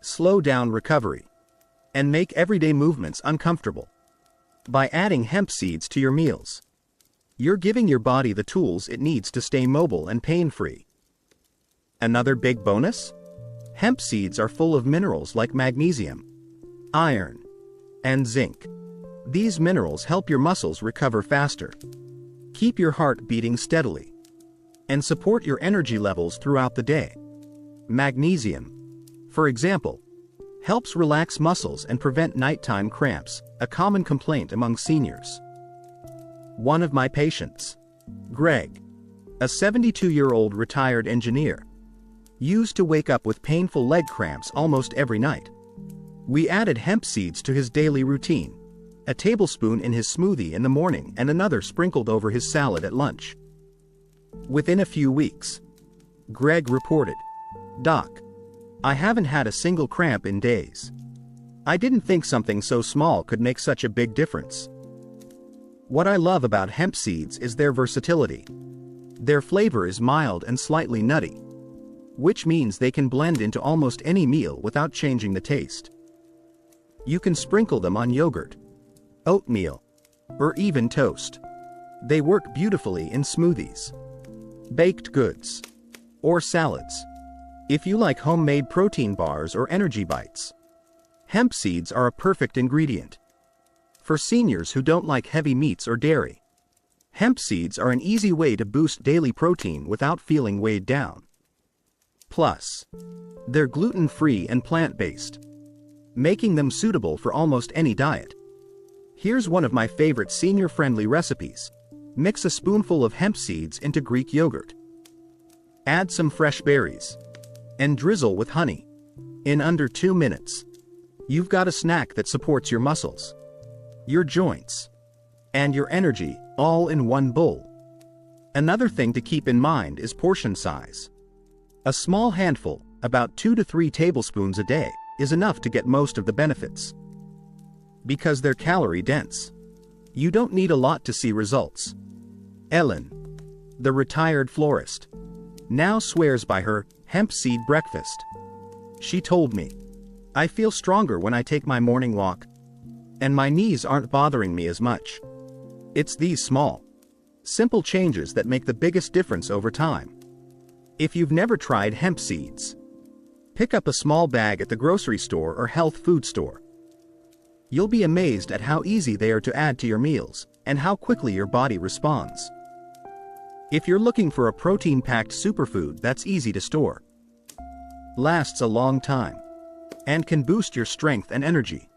slow down recovery, and make everyday movements uncomfortable. By adding hemp seeds to your meals, you're giving your body the tools it needs to stay mobile and pain-free. Another big bonus? Hemp seeds are full of minerals like magnesium, iron, and zinc. These minerals help your muscles recover faster, keep your heart beating steadily, and support your energy levels throughout the day. Magnesium, for example, helps relax muscles and prevent nighttime cramps, a common complaint among seniors. One of my patients, Greg, a 72-year-old retired engineer, used to wake up with painful leg cramps almost every night. We added hemp seeds to his daily routine, a tablespoon in his smoothie in the morning and another sprinkled over his salad at lunch. Within a few weeks, Greg reported, "Doc, I haven't had a single cramp in days. I didn't think something so small could make such a big difference." What I love about hemp seeds is their versatility. Their flavor is mild and slightly nutty, which means they can blend into almost any meal without changing the taste. You can sprinkle them on yogurt, oatmeal, or even toast. They work beautifully in smoothies, baked goods, or salads. If you like homemade protein bars or energy bites, hemp seeds are a perfect ingredient. For seniors who don't like heavy meats or dairy, hemp seeds are an easy way to boost daily protein without feeling weighed down. Plus, they're gluten-free and plant-based, making them suitable for almost any diet. Here's one of my favorite senior-friendly recipes. Mix a spoonful of hemp seeds into Greek yogurt. Add some fresh berries, and drizzle with honey. In under 2 minutes, you've got a snack that supports your muscles, your joints, and your energy, all in one bowl. Another thing to keep in mind is portion size. A small handful, about 2 to 3 tablespoons a day, is enough to get most of the benefits. Because they're calorie-dense, you don't need a lot to see results. Ellen, the retired florist, now swears by her hemp seed breakfast. She told me, "I feel stronger when I take my morning walk, and my knees aren't bothering me as much." It's these small, simple changes that make the biggest difference over time. If you've never tried hemp seeds, pick up a small bag at the grocery store or health food store. You'll be amazed at how easy they are to add to your meals and how quickly your body responds. If you're looking for a protein-packed superfood that's easy to store, lasts a long time, and can boost your strength and energy,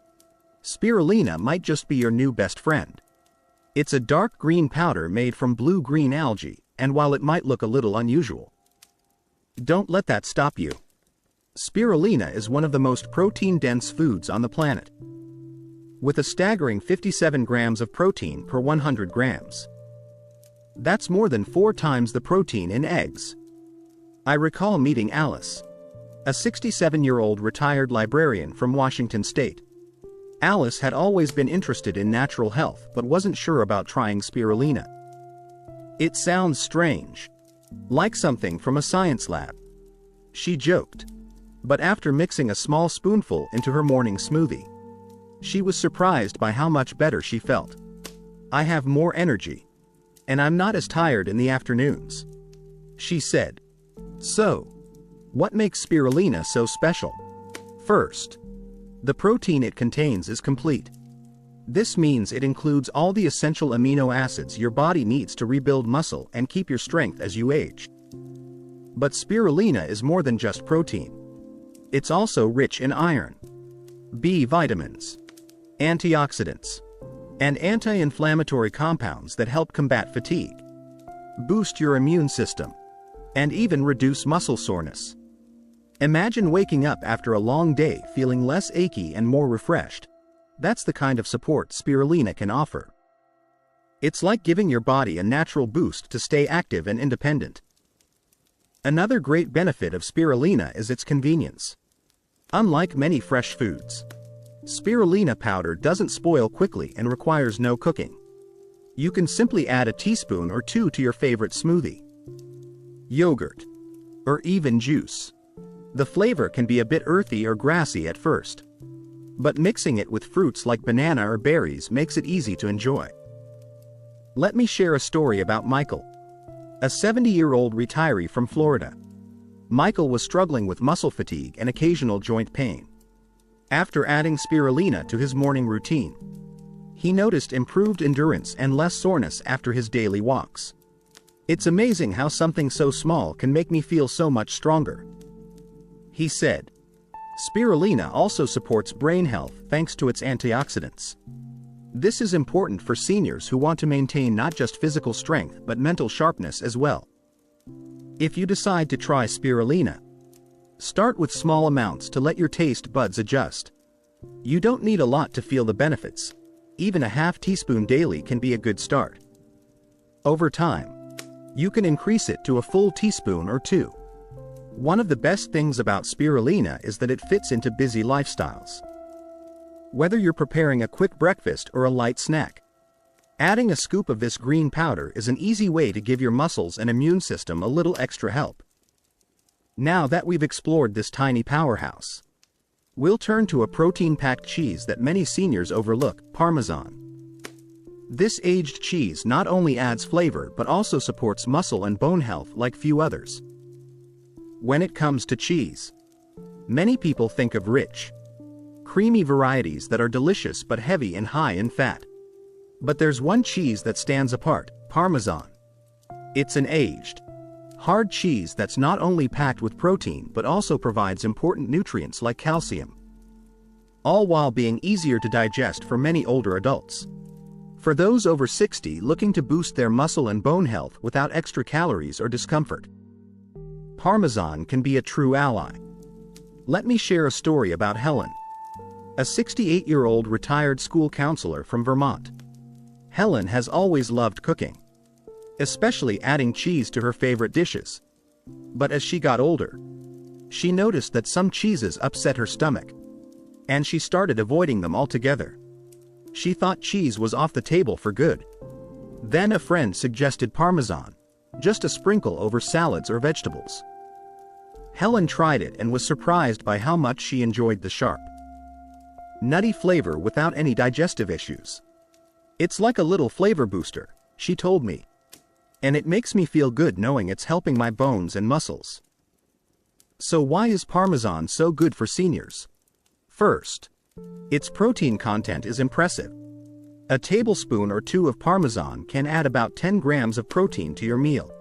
spirulina might just be your new best friend. It's a dark green powder made from blue-green algae, and while it might look a little unusual, don't let that stop you. Spirulina is one of the most protein-dense foods on the planet, with a staggering 57 grams of protein per 100 grams. That's more than 4 times the protein in eggs. I recall meeting Alice, a 67-year-old retired librarian from Washington State. Alice had always been interested in natural health but wasn't sure about trying spirulina. It sounds strange, like something from a science lab, she joked. But after mixing a small spoonful into her morning smoothie, she was surprised by how much better she felt. I have more energy, and I'm not as tired in the afternoons, she said. So, what makes spirulina so special? First, the protein it contains is complete. This means it includes all the essential amino acids your body needs to rebuild muscle and keep your strength as you age. But spirulina is more than just protein. It's also rich in iron, B vitamins, antioxidants, and anti-inflammatory compounds that help combat fatigue, boost your immune system, and even reduce muscle soreness. Imagine waking up after a long day feeling less achy and more refreshed. That's the kind of support spirulina can offer. It's like giving your body a natural boost to stay active and independent. Another great benefit of spirulina is its convenience. Unlike many fresh foods, spirulina powder doesn't spoil quickly and requires no cooking. You can simply add a teaspoon or 2 to your favorite smoothie, yogurt, or even juice. The flavor can be a bit earthy or grassy at first, but mixing it with fruits like banana or berries makes it easy to enjoy. Let me share a story about Michael, a 70-year-old retiree from Florida. Michael was struggling with muscle fatigue and occasional joint pain. After adding spirulina to his morning routine, he noticed improved endurance and less soreness after his daily walks. It's amazing how something so small can make me feel so much stronger, he said. Spirulina also supports brain health thanks to its antioxidants. This is important for seniors who want to maintain not just physical strength but mental sharpness as well. If you decide to try spirulina, start with small amounts to let your taste buds adjust. You don't need a lot to feel the benefits. Even a half teaspoon daily can be a good start. Over time, you can increase it to a full teaspoon or 2. One of the best things about spirulina is that it fits into busy lifestyles. Whether you're preparing a quick breakfast or a light snack, adding a scoop of this green powder is an easy way to give your muscles and immune system a little extra help. Now that we've explored this tiny powerhouse, we'll turn to a protein-packed cheese that many seniors overlook, Parmesan. This aged cheese not only adds flavor but also supports muscle and bone health like few others. When it comes to cheese, many people think of rich, creamy varieties that are delicious but heavy and high in fat. But there's one cheese that stands apart, Parmesan. It's an aged, hard cheese that's not only packed with protein but also provides important nutrients like calcium, all while being easier to digest for many older adults. For those over 60 looking to boost their muscle and bone health without extra calories or discomfort, Parmesan can be a true ally. Let me share a story about Helen, a 68-year-old retired school counselor from Vermont. Helen has always loved cooking, especially adding cheese to her favorite dishes. But as she got older, she noticed that some cheeses upset her stomach, and she started avoiding them altogether. She thought cheese was off the table for good. Then a friend suggested Parmesan, just a sprinkle over salads or vegetables. Helen tried it and was surprised by how much she enjoyed the sharp, nutty flavor without any digestive issues. It's like a little flavor booster, she told me. And it makes me feel good knowing it's helping my bones and muscles. So why is Parmesan so good for seniors? First, its protein content is impressive. A tablespoon or 2 of Parmesan can add about 10 grams of protein to your meal.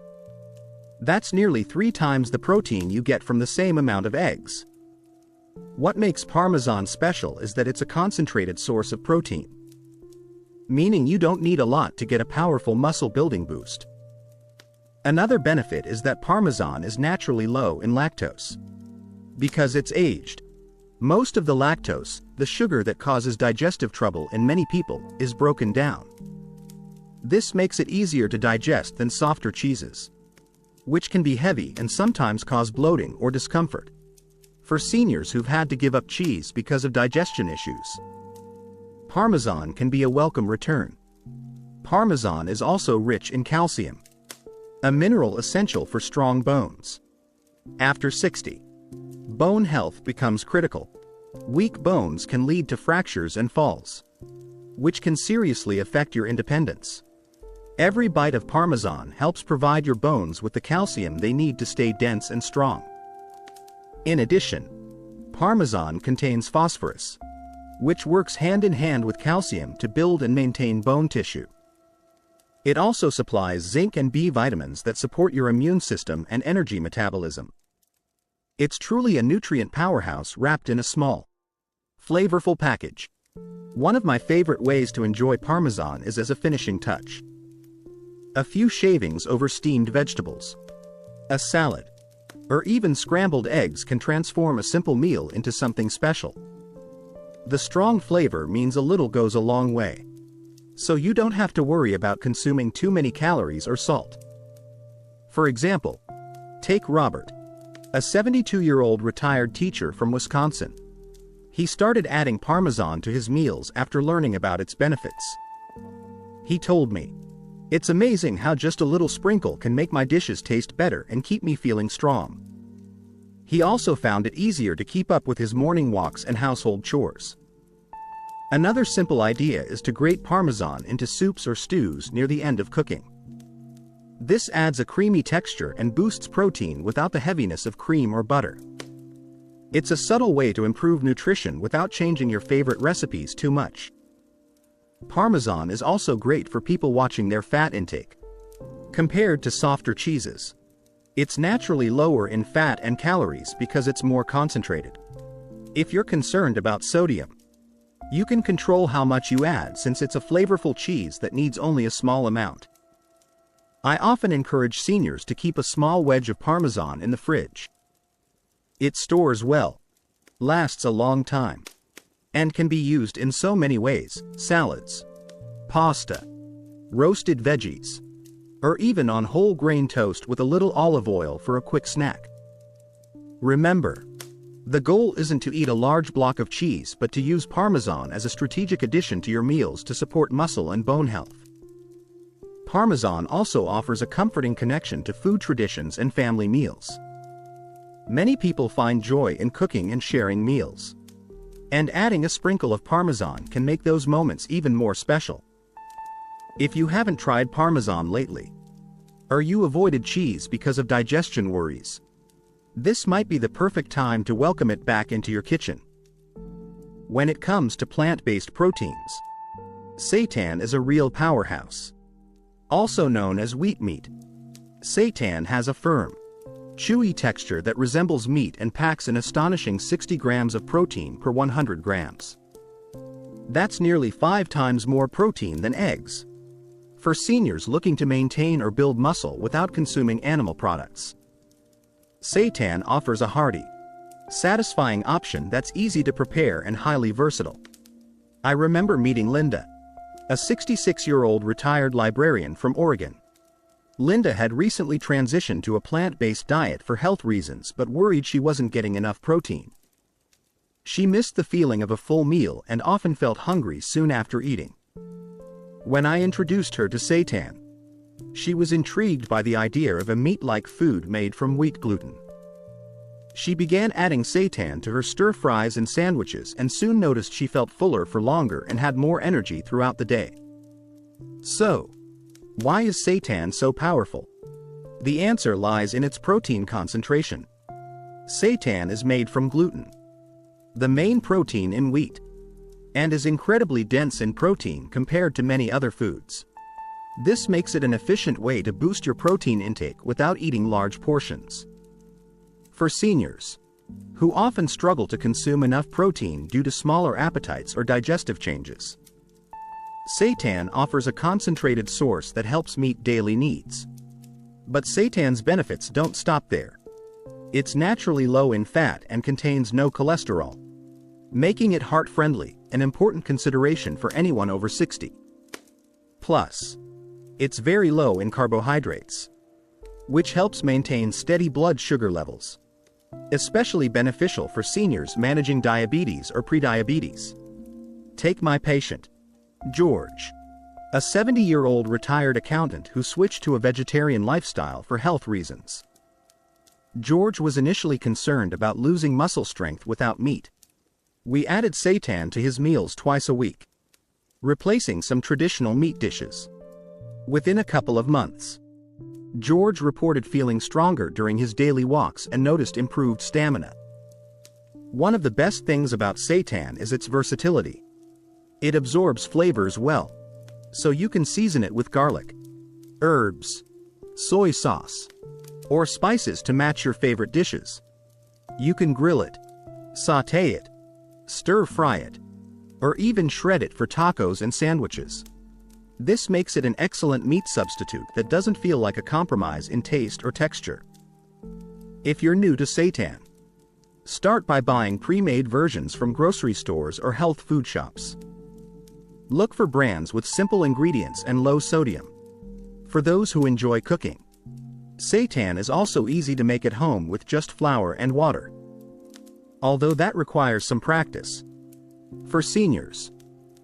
That's nearly 3 times the protein you get from the same amount of eggs. What makes Parmesan special is that it's a concentrated source of protein, meaning you don't need a lot to get a powerful muscle-building boost. Another benefit is that Parmesan is naturally low in lactose. Because it's aged, most of the lactose, the sugar that causes digestive trouble in many people, is broken down. This makes it easier to digest than softer cheeses, which can be heavy and sometimes cause bloating or discomfort for seniors who've had to give up cheese because of digestion issues. Parmesan can be a welcome return. Parmesan is also rich in calcium, a mineral essential for strong bones. After 60, bone health becomes critical. Weak bones can lead to fractures and falls, which can seriously affect your independence. Every bite of Parmesan helps provide your bones with the calcium they need to stay dense and strong. In addition, Parmesan contains phosphorus, which works hand in hand with calcium to build and maintain bone tissue. It also supplies zinc and B vitamins that support your immune system and energy metabolism. It's truly a nutrient powerhouse wrapped in a small, flavorful package. One of my favorite ways to enjoy Parmesan is as a finishing touch. A few shavings over steamed vegetables, a salad, or even scrambled eggs can transform a simple meal into something special. The strong flavor means a little goes a long way, so you don't have to worry about consuming too many calories or salt. For example, take Robert, a 72-year-old retired teacher from Wisconsin. He started adding Parmesan to his meals after learning about its benefits. He told me, "It's amazing how just a little sprinkle can make my dishes taste better and keep me feeling strong." He also found it easier to keep up with his morning walks and household chores. Another simple idea is to grate Parmesan into soups or stews near the end of cooking. This adds a creamy texture and boosts protein without the heaviness of cream or butter. It's a subtle way to improve nutrition without changing your favorite recipes too much. Parmesan is also great for people watching their fat intake. Compared to softer cheeses, it's naturally lower in fat and calories because it's more concentrated. If you're concerned about sodium, you can control how much you add since it's a flavorful cheese that needs only a small amount. I often encourage seniors to keep a small wedge of Parmesan in the fridge. It stores well, lasts a long time, and can be used in so many ways: salads, pasta, roasted veggies, or even on whole grain toast with a little olive oil for a quick snack. Remember, the goal isn't to eat a large block of cheese but to use Parmesan as a strategic addition to your meals to support muscle and bone health. Parmesan also offers a comforting connection to food traditions and family meals. Many people find joy in cooking and sharing meals, and adding a sprinkle of Parmesan can make those moments even more special. If you haven't tried Parmesan lately, or you avoided cheese because of digestion worries, this might be the perfect time to welcome it back into your kitchen. When it comes to plant-based proteins, seitan is a real powerhouse. Also known as wheat meat, seitan has a firm, chewy texture that resembles meat and packs an astonishing 60 grams of protein per 100 grams. That's nearly 5 times more protein than eggs. For seniors looking to maintain or build muscle without consuming animal products, seitan offers a hearty, satisfying option that's easy to prepare and highly versatile. I remember meeting Linda, a 66-year-old retired librarian from Oregon. Linda had recently transitioned to a plant-based diet for health reasons but worried she wasn't getting enough protein. She missed the feeling of a full meal and often felt hungry soon after eating. When I introduced her to seitan, she was intrigued by the idea of a meat-like food made from wheat gluten. She began adding seitan to her stir-fries and sandwiches and soon noticed she felt fuller for longer and had more energy throughout the day. So, why is seitan so powerful? The answer lies in its protein concentration. Seitan is made from gluten, the main protein in wheat, and is incredibly dense in protein compared to many other foods. This makes it an efficient way to boost your protein intake without eating large portions. For seniors, who often struggle to consume enough protein due to smaller appetites or digestive changes, seitan offers a concentrated source that helps meet daily needs. But seitan's benefits don't stop there. It's naturally low in fat and contains no cholesterol, making it heart-friendly, an important consideration for anyone over 60. Plus, it's very low in carbohydrates, which helps maintain steady blood sugar levels, especially beneficial for seniors managing diabetes or prediabetes. Take my patient, George, a 70-year-old retired accountant who switched to a vegetarian lifestyle for health reasons. George was initially concerned about losing muscle strength without meat. We added seitan to his meals twice a week, replacing some traditional meat dishes. Within a couple of months, George reported feeling stronger during his daily walks and noticed improved stamina. One of the best things about seitan is its versatility. It absorbs flavors well, so you can season it with garlic, herbs, soy sauce, or spices to match your favorite dishes. You can grill it, sauté it, stir-fry it, or even shred it for tacos and sandwiches. This makes it an excellent meat substitute that doesn't feel like a compromise in taste or texture. If you're new to seitan, start by buying pre-made versions from grocery stores or health food shops. Look for brands with simple ingredients and low sodium. For those who enjoy cooking, seitan is also easy to make at home with just flour and water, although that requires some practice. For seniors,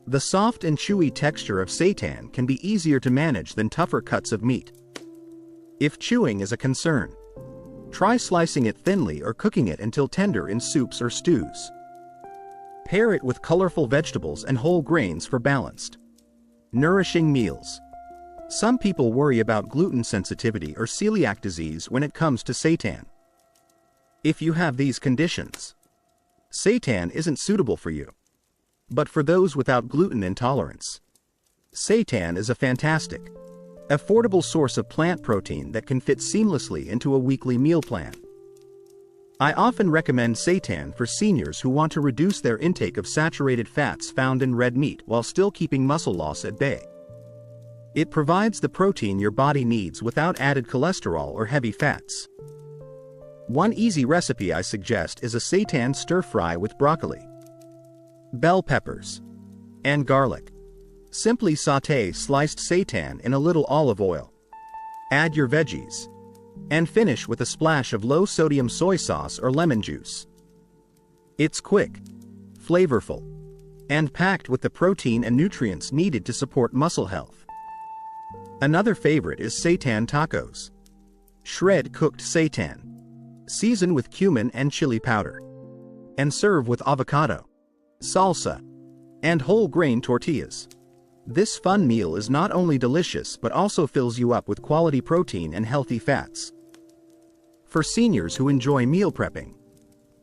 the soft and chewy texture of seitan can be easier to manage than tougher cuts of meat. If chewing is a concern, try slicing it thinly or cooking it until tender in soups or stews. Pair it with colorful vegetables and whole grains for balanced, nourishing meals. Some people worry about gluten sensitivity or celiac disease when it comes to seitan. If you have these conditions, seitan isn't suitable for you. But for those without gluten intolerance, seitan is a fantastic, affordable source of plant protein that can fit seamlessly into a weekly meal plan. I often recommend seitan for seniors who want to reduce their intake of saturated fats found in red meat while still keeping muscle loss at bay. It provides the protein your body needs without added cholesterol or heavy fats. One easy recipe I suggest is a seitan stir-fry with broccoli, bell peppers, and garlic. Simply sauté sliced seitan in a little olive oil. Add your veggies, and finish with a splash of low-sodium soy sauce or lemon juice. It's quick, flavorful, and packed with the protein and nutrients needed to support muscle health. Another favorite is seitan tacos. Shred cooked seitan, season with cumin and chili powder, and serve with avocado, salsa, and whole grain tortillas. This fun meal is not only delicious but also fills you up with quality protein and healthy fats. For seniors who enjoy meal prepping,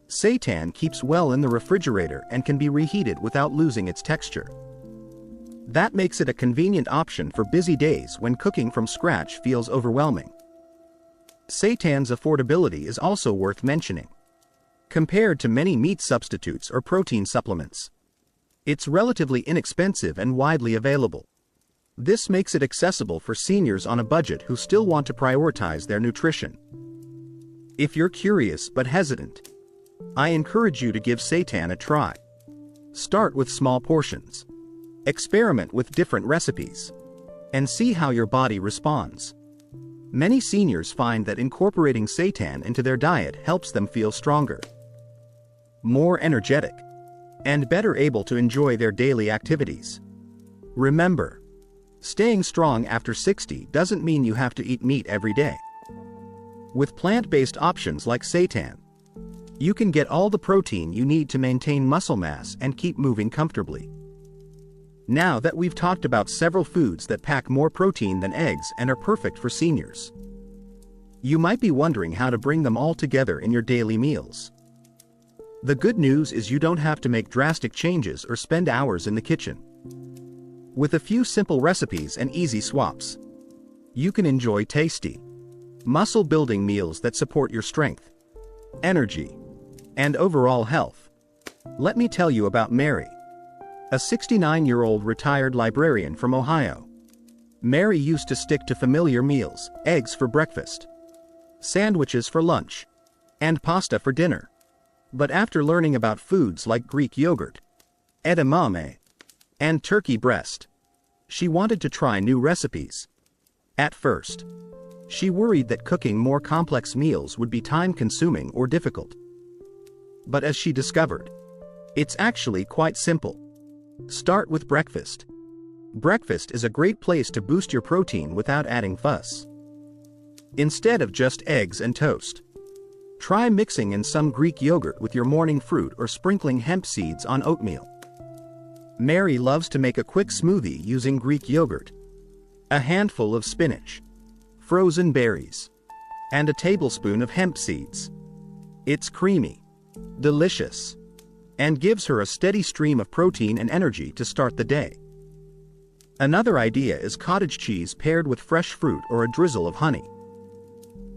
seitan keeps well in the refrigerator and can be reheated without losing its texture. That makes it a convenient option for busy days when cooking from scratch feels overwhelming. Seitan's affordability is also worth mentioning. Compared to many meat substitutes or protein supplements, it's relatively inexpensive and widely available. This makes it accessible for seniors on a budget who still want to prioritize their nutrition. If you're curious but hesitant, I encourage you to give seitan a try. Start with small portions, experiment with different recipes, and see how your body responds. Many seniors find that incorporating seitan into their diet helps them feel stronger, more energetic, and better able to enjoy their daily activities. Remember, staying strong after 60 doesn't mean you have to eat meat every day. With plant-based options like seitan, you can get all the protein you need to maintain muscle mass and keep moving comfortably. Now that we've talked about several foods that pack more protein than eggs and are perfect for seniors, you might be wondering how to bring them all together in your daily meals. The good news is you don't have to make drastic changes or spend hours in the kitchen. With a few simple recipes and easy swaps, you can enjoy tasty, muscle-building meals that support your strength, energy, and overall health. Let me tell you about Mary, a 69-year-old retired librarian from Ohio. Mary used to stick to familiar meals: eggs for breakfast, sandwiches for lunch, and pasta for dinner. But after learning about foods like Greek yogurt, edamame, and turkey breast, she wanted to try new recipes. At first, she worried that cooking more complex meals would be time-consuming or difficult. But as she discovered, it's actually quite simple. Start with breakfast. Breakfast is a great place to boost your protein without adding fuss. Instead of just eggs and toast, try mixing in some Greek yogurt with your morning fruit or sprinkling hemp seeds on oatmeal. Mary loves to make a quick smoothie using Greek yogurt, a handful of spinach, frozen berries, and a tablespoon of hemp seeds. It's creamy, delicious, and gives her a steady stream of protein and energy to start the day. Another idea is cottage cheese paired with fresh fruit or a drizzle of honey.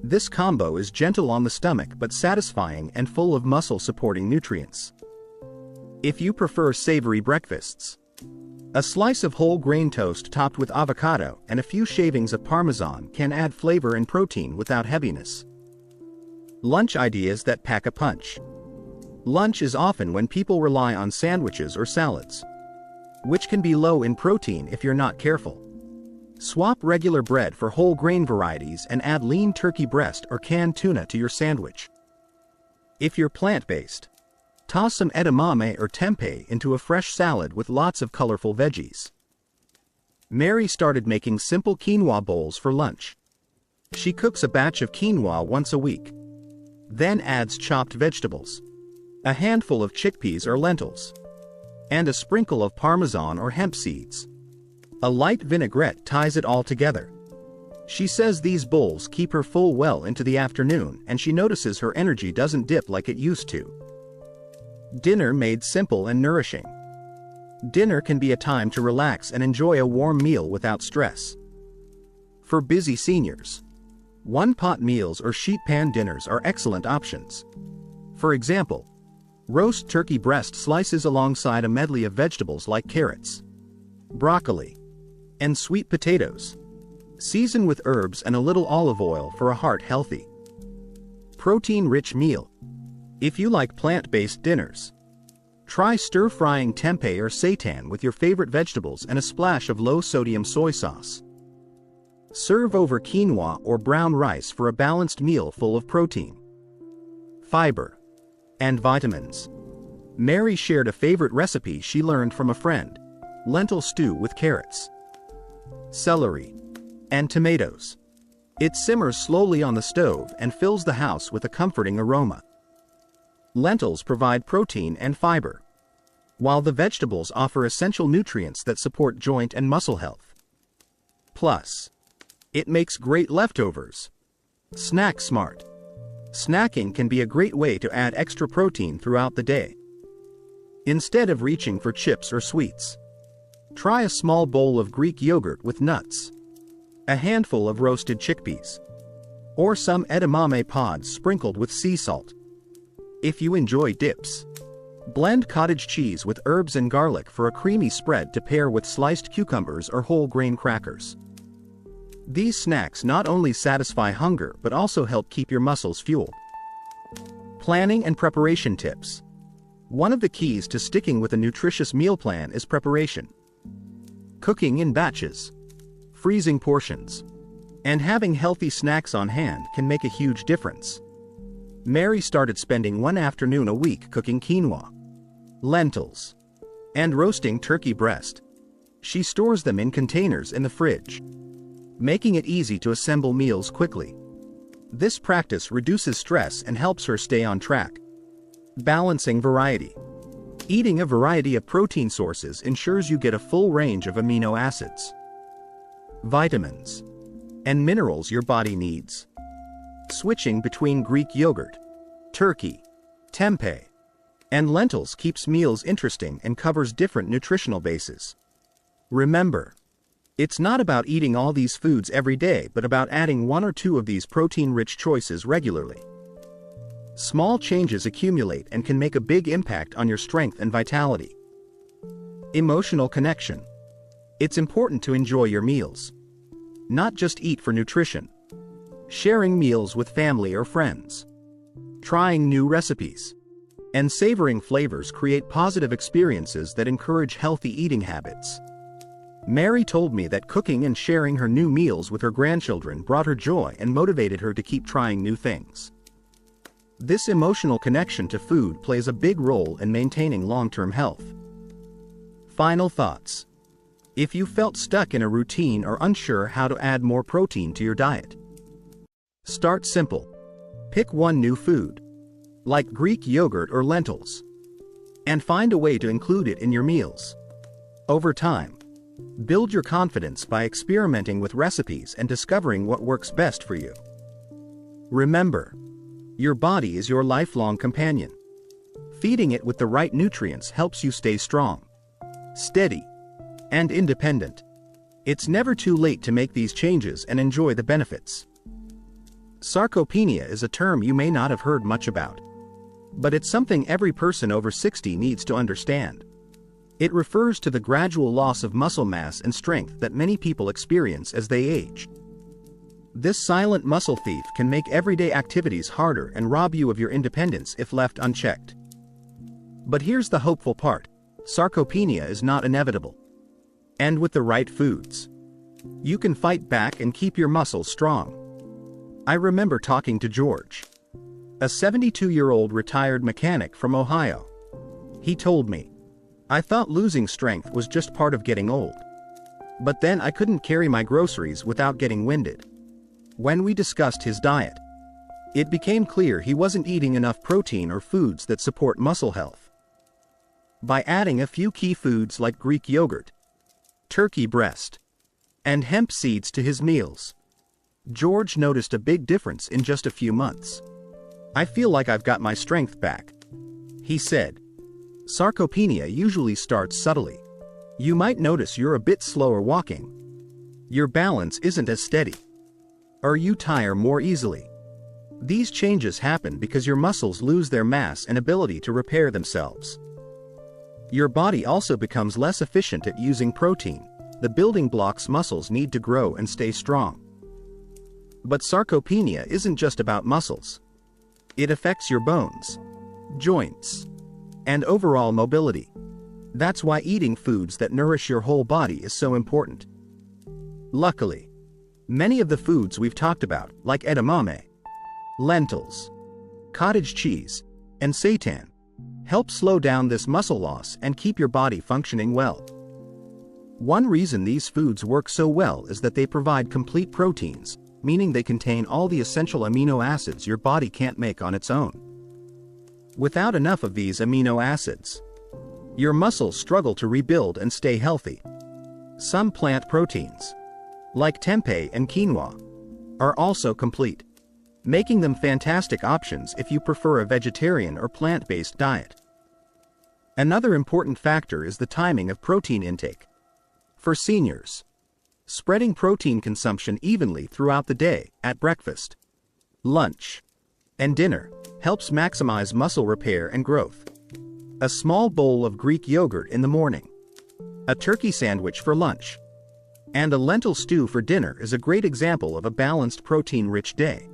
This combo is gentle on the stomach but satisfying and full of muscle-supporting nutrients. If you prefer savory breakfasts, a slice of whole grain toast topped with avocado and a few shavings of parmesan can add flavor and protein without heaviness. Lunch ideas that pack a punch. Lunch is often when people rely on sandwiches or salads, which can be low in protein if you're not careful. Swap regular bread for whole grain varieties and add lean turkey breast or canned tuna to your sandwich. If you're plant-based, toss some edamame or tempeh into a fresh salad with lots of colorful veggies. Mary started making simple quinoa bowls for lunch. She cooks a batch of quinoa once a week, then adds chopped vegetables, a handful of chickpeas or lentils, and a sprinkle of parmesan or hemp seeds. A light vinaigrette ties it all together. She says these bowls keep her full well into the afternoon, and she notices her energy doesn't dip like it used to. Dinner made simple and nourishing. Dinner can be a time to relax and enjoy a warm meal without stress. For busy seniors, one-pot meals or sheet pan dinners are excellent options. For example, roast turkey breast slices alongside a medley of vegetables like carrots, broccoli, and sweet potatoes. Season with herbs and a little olive oil for a heart-healthy, protein-rich meal. If you like plant-based dinners, try stir-frying tempeh or seitan with your favorite vegetables and a splash of low-sodium soy sauce. Serve over quinoa or brown rice for a balanced meal full of protein, fiber, and vitamins. Mary shared a favorite recipe she learned from a friend: lentil stew with carrots, celery, and tomatoes. It simmers slowly on the stove and fills the house with a comforting aroma. Lentils provide protein and fiber, while the vegetables offer essential nutrients that support joint and muscle health. Plus, it makes great leftovers. Snack smart. Snacking can be a great way to add extra protein throughout the day. Instead of reaching for chips or sweets, try a small bowl of Greek yogurt with nuts, a handful of roasted chickpeas, or some edamame pods sprinkled with sea salt. If you enjoy dips, blend cottage cheese with herbs and garlic for a creamy spread to pair with sliced cucumbers or whole grain crackers. These snacks not only satisfy hunger but also help keep your muscles fueled. Planning and preparation tips. One of the keys to sticking with a nutritious meal plan is preparation. Cooking in batches, freezing portions, and having healthy snacks on hand can make a huge difference. Mary started spending one afternoon a week cooking quinoa, lentils, and roasting turkey breast. She stores them in containers in the fridge, making it easy to assemble meals quickly. This practice reduces stress and helps her stay on track. Balancing variety. Eating a variety of protein sources ensures you get a full range of amino acids, vitamins, and minerals your body needs. Switching between Greek yogurt, turkey, tempeh, and lentils keeps meals interesting and covers different nutritional bases. Remember, it's not about eating all these foods every day but about adding one or two of these protein-rich choices regularly. Small changes accumulate and can make a big impact on your strength and vitality. Emotional connection. It's important to enjoy your meals, Not just eat for nutrition. Sharing meals with family or friends. Trying new recipes. And savoring flavors create positive experiences that encourage healthy eating habits. Mary told me that cooking and sharing her new meals with her grandchildren brought her joy and motivated her to keep trying new things. This emotional connection to food plays a big role in maintaining long-term health. Final thoughts. If you felt stuck in a routine or unsure how to add more protein to your diet, start simple. Pick one new food, like Greek yogurt or lentils, and find a way to include it in your meals. Over time, build your confidence by experimenting with recipes and discovering what works best for you. Remember, your body is your lifelong companion. Feeding it with the right nutrients helps you stay strong, steady, and independent. It's never too late to make these changes and enjoy the benefits. Sarcopenia is a term you may not have heard much about, but it's something every person over 60 needs to understand. It refers to the gradual loss of muscle mass and strength that many people experience as they age. This silent muscle thief can make everyday activities harder and rob you of your independence if left unchecked. But here's the hopeful part: sarcopenia is not inevitable. And with the right foods, you can fight back and keep your muscles strong. I remember talking to George, a 72-year-old retired mechanic from Ohio. He told me, "I thought losing strength was just part of getting old. But then I couldn't carry my groceries without getting winded." When we discussed his diet, it became clear he wasn't eating enough protein or foods that support muscle health. By adding a few key foods like Greek yogurt, turkey breast, and hemp seeds to his meals, George noticed a big difference in just a few months. "I feel like I've got my strength back," he said. Sarcopenia usually starts subtly. You might notice you're a bit slower walking. Your balance isn't as steady. Or you tire more easily. These changes happen because your muscles lose their mass and ability to repair themselves. Your body also becomes less efficient at using protein, the building blocks muscles need to grow and stay strong. But sarcopenia isn't just about muscles. It affects your bones, joints, and overall mobility. That's why eating foods that nourish your whole body is so important. Luckily, many of the foods we've talked about, like edamame, lentils, cottage cheese, and seitan, help slow down this muscle loss and keep your body functioning well. One reason these foods work so well is that they provide complete proteins, meaning they contain all the essential amino acids your body can't make on its own. Without enough of these amino acids, your muscles struggle to rebuild and stay healthy. Some plant proteins, like tempeh and quinoa, are also complete, making them fantastic options if you prefer a vegetarian or plant-based diet. Another important factor is the timing of protein intake. For seniors, spreading protein consumption evenly throughout the day at breakfast, lunch, and dinner helps maximize muscle repair and growth. A small bowl of Greek yogurt in the morning, a turkey sandwich for lunch, and a lentil stew for dinner is a great example of a balanced protein-rich day.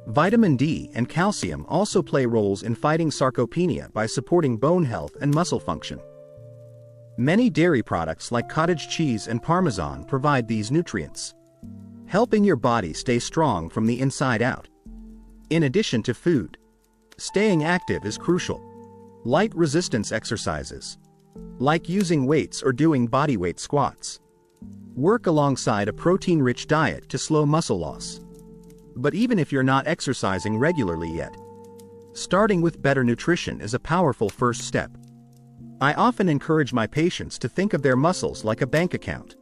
Vitamin D and calcium also play roles in fighting sarcopenia by supporting bone health and muscle function. Many dairy products like cottage cheese and Parmesan provide these nutrients, helping your body stay strong from the inside out. In addition to food, staying active is crucial. Light resistance exercises, like using weights or doing bodyweight squats, work alongside a protein-rich diet to slow muscle loss. But even if you're not exercising regularly yet, starting with better nutrition is a powerful first step. I often encourage my patients to think of their muscles like a bank account.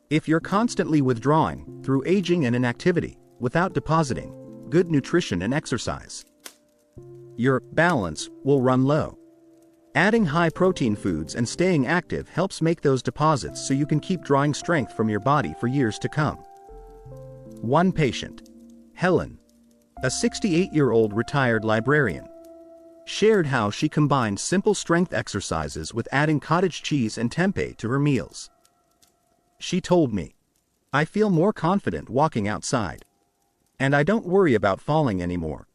If you're constantly withdrawing through aging and inactivity without depositing good nutrition and exercise, your balance will run low. Adding high-protein foods and staying active helps make those deposits so you can keep drawing strength from your body for years to come. One patient, Helen, a 68-year-old retired librarian, shared how she combined simple strength exercises with adding cottage cheese and tempeh to her meals. She told me, I feel more confident walking outside. And I don't worry about falling anymore.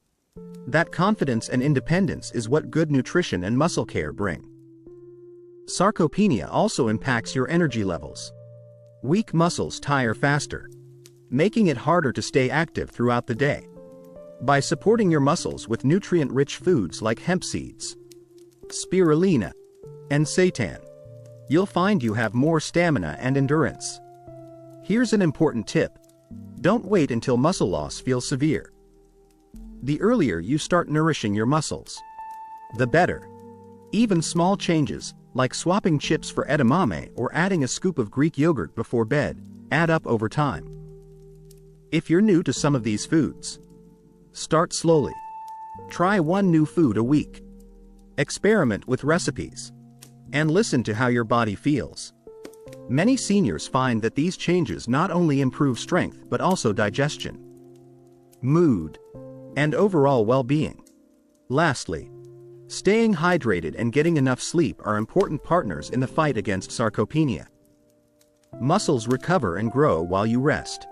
That confidence and independence is what good nutrition and muscle care bring. Sarcopenia also impacts your energy levels. Weak muscles tire faster, making it harder to stay active throughout the day. By supporting your muscles with nutrient-rich foods like hemp seeds, spirulina, and seitan, you'll find you have more stamina and endurance. Here's an important tip. Don't wait until muscle loss feels severe. The earlier you start nourishing your muscles, the better. Even small changes, like swapping chips for edamame or adding a scoop of Greek yogurt before bed, add up over time. If you're new to some of these foods, start slowly. Try one new food a week. Experiment with recipes, and listen to how your body feels. Many seniors find that these changes not only improve strength but also digestion, mood, and overall well-being. Lastly, staying hydrated and getting enough sleep are important partners in the fight against sarcopenia. Muscles recover and grow while you rest.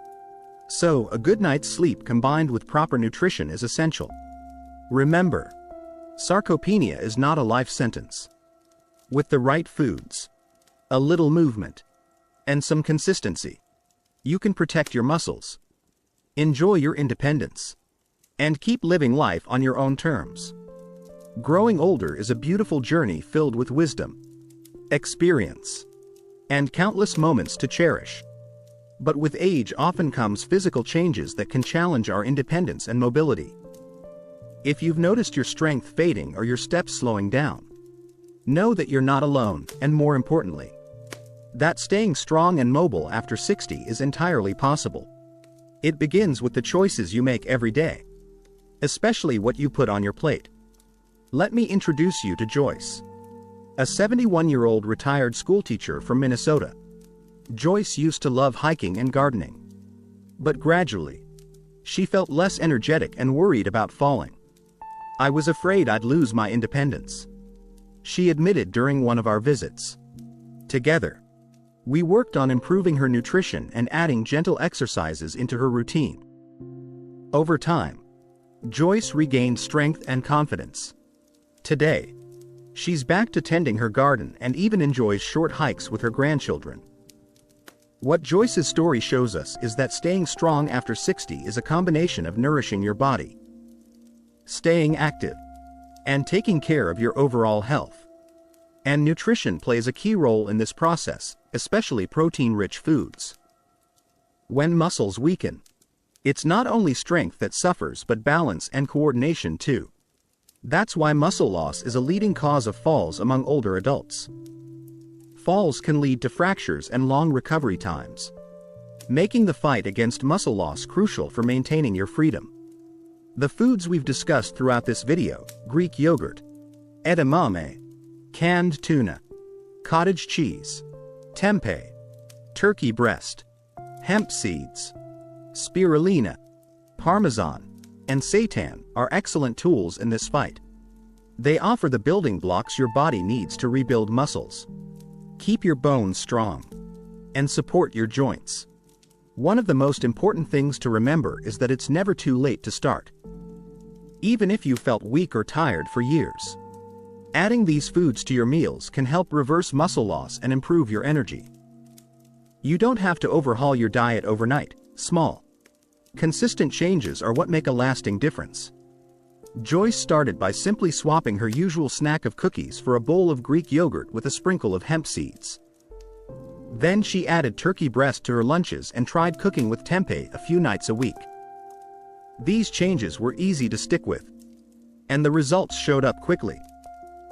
So, a good night's sleep combined with proper nutrition is essential. Remember, sarcopenia is not a life sentence. With the right foods, a little movement, and some consistency, you can protect your muscles, enjoy your independence, and keep living life on your own terms. Growing older is a beautiful journey filled with wisdom, experience, and countless moments to cherish. But with age often comes physical changes that can challenge our independence and mobility. If you've noticed your strength fading or your steps slowing down, know that you're not alone, and more importantly, that staying strong and mobile after 60 is entirely possible. It begins with the choices you make every day, especially what you put on your plate. Let me introduce you to Joyce, a 71-year-old retired schoolteacher from Minnesota. Joyce used to love hiking and gardening. But gradually, she felt less energetic and worried about falling. "I was afraid I'd lose my independence," she admitted during one of our visits. Together, we worked on improving her nutrition and adding gentle exercises into her routine. Over time, Joyce regained strength and confidence. Today, she's back to tending her garden and even enjoys short hikes with her grandchildren. What Joyce's story shows us is that staying strong after 60 is a combination of nourishing your body, staying active, and taking care of your overall health. And nutrition plays a key role in this process, especially protein-rich foods. When muscles weaken, it's not only strength that suffers but balance and coordination too. That's why muscle loss is a leading cause of falls among older adults. Falls can lead to fractures and long recovery times, making the fight against muscle loss crucial for maintaining your freedom. The foods we've discussed throughout this video, Greek yogurt, edamame, canned tuna, cottage cheese, tempeh, turkey breast, hemp seeds, spirulina, parmesan, and seitan are excellent tools in this fight. They offer the building blocks your body needs to rebuild muscles, keep your bones strong, and support your joints. One of the most important things to remember is that it's never too late to start. Even if you felt weak or tired for years, adding these foods to your meals can help reverse muscle loss and improve your energy. You don't have to overhaul your diet overnight. Small, consistent changes are what make a lasting difference. Joyce started by simply swapping her usual snack of cookies for a bowl of Greek yogurt with a sprinkle of hemp seeds. Then she added turkey breast to her lunches and tried cooking with tempeh a few nights a week. These changes were easy to stick with, and the results showed up quickly.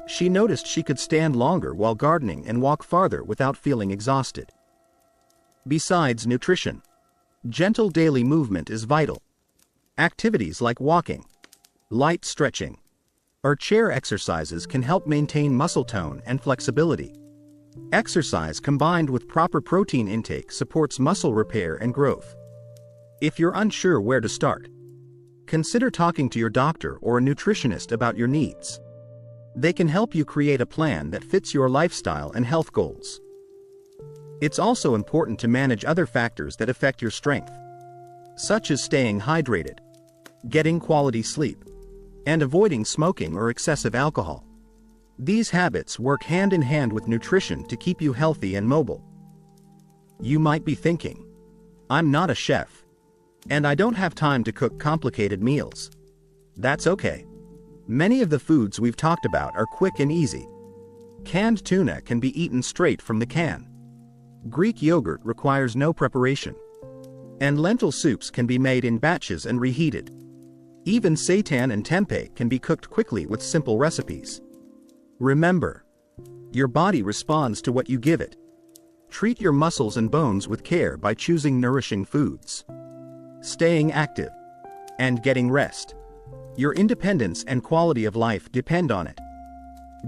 She noticed she could stand longer while gardening and walk farther without feeling exhausted. Besides nutrition, gentle daily movement is vital. Activities like walking, light stretching, or chair exercises can help maintain muscle tone and flexibility. Exercise combined with proper protein intake supports muscle repair and growth. If you're unsure where to start, consider talking to your doctor or a nutritionist about your needs. They can help you create a plan that fits your lifestyle and health goals. It's also important to manage other factors that affect your strength, such as staying hydrated, getting quality sleep, and avoiding smoking or excessive alcohol. These habits work hand in hand with nutrition to keep you healthy and mobile. You might be thinking, I'm not a chef, and I don't have time to cook complicated meals. That's okay. Many of the foods we've talked about are quick and easy. Canned tuna can be eaten straight from the can. Greek yogurt requires no preparation. And lentil soups can be made in batches and reheated. Even seitan and tempeh can be cooked quickly with simple recipes. Remember, your body responds to what you give it. Treat your muscles and bones with care by choosing nourishing foods, staying active, and getting rest. Your independence and quality of life depend on it.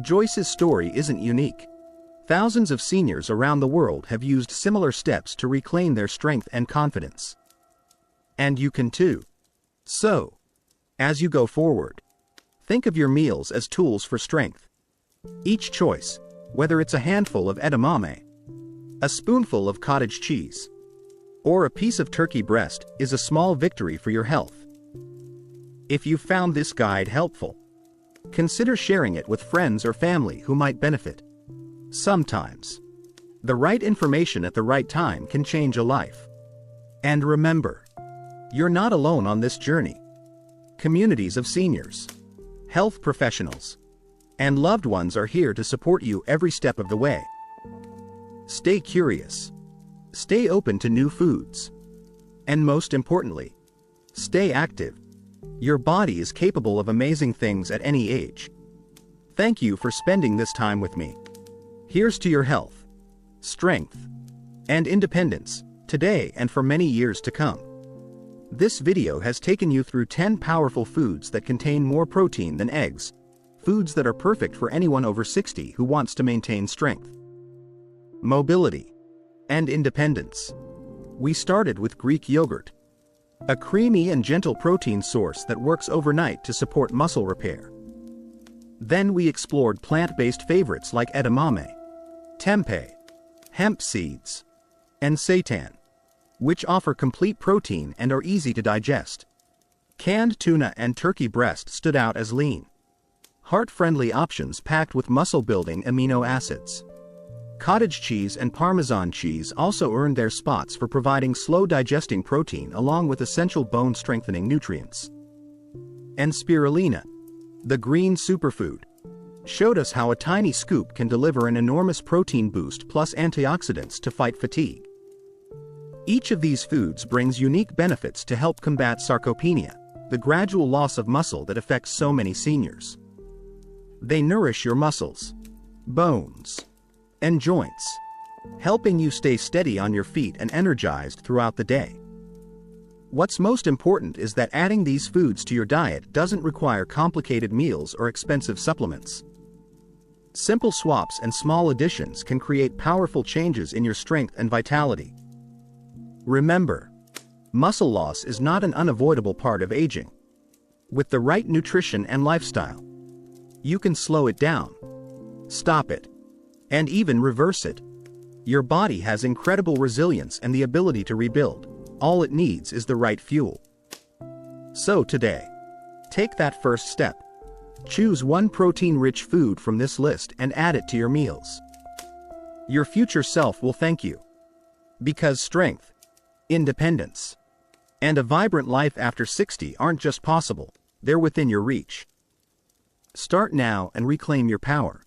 Joyce's story isn't unique. Thousands of seniors around the world have used similar steps to reclaim their strength and confidence. And you can too. So, as you go forward, think of your meals as tools for strength. Each choice, whether it's a handful of edamame, a spoonful of cottage cheese, or a piece of turkey breast, is a small victory for your health. If you found this guide helpful, consider sharing it with friends or family who might benefit. Sometimes, the right information at the right time can change a life. And remember, you're not alone on this journey. Communities of seniors, health professionals, and loved ones are here to support you every step of the way. Stay curious, stay open to new foods, and most importantly, stay active. Your body is capable of amazing things at any age. Thank you for spending this time with me. Here's to your health, strength, and independence, today and for many years to come. This video has taken you through 10 powerful foods that contain more protein than eggs, foods that are perfect for anyone over 60 who wants to maintain strength, mobility, and independence. We started with Greek yogurt, a creamy and gentle protein source that works overnight to support muscle repair. Then we explored plant-based favorites like edamame, tempeh, hemp seeds, and seitan, which offer complete protein and are easy to digest. Canned tuna and turkey breast stood out as lean, heart-friendly options packed with muscle-building amino acids. Cottage cheese and Parmesan cheese also earned their spots for providing slow-digesting protein along with essential bone-strengthening nutrients. And spirulina, the green superfood, showed us how a tiny scoop can deliver an enormous protein boost plus antioxidants to fight fatigue. Each of these foods brings unique benefits to help combat sarcopenia, the gradual loss of muscle that affects so many seniors. They nourish your muscles, bones, and joints, helping you stay steady on your feet and energized throughout the day. What's most important is that adding these foods to your diet doesn't require complicated meals or expensive supplements. Simple swaps and small additions can create powerful changes in your strength and vitality. Remember, muscle loss is not an unavoidable part of aging. With the right nutrition and lifestyle, you can slow it down, stop it, and even reverse it. Your body has incredible resilience and the ability to rebuild. All it needs is the right fuel. So today, take that first step. Choose one protein-rich food from this list and add it to your meals. Your future self will thank you. Because strength, independence, and a vibrant life after 60 aren't just possible, they're within your reach. Start now and reclaim your power.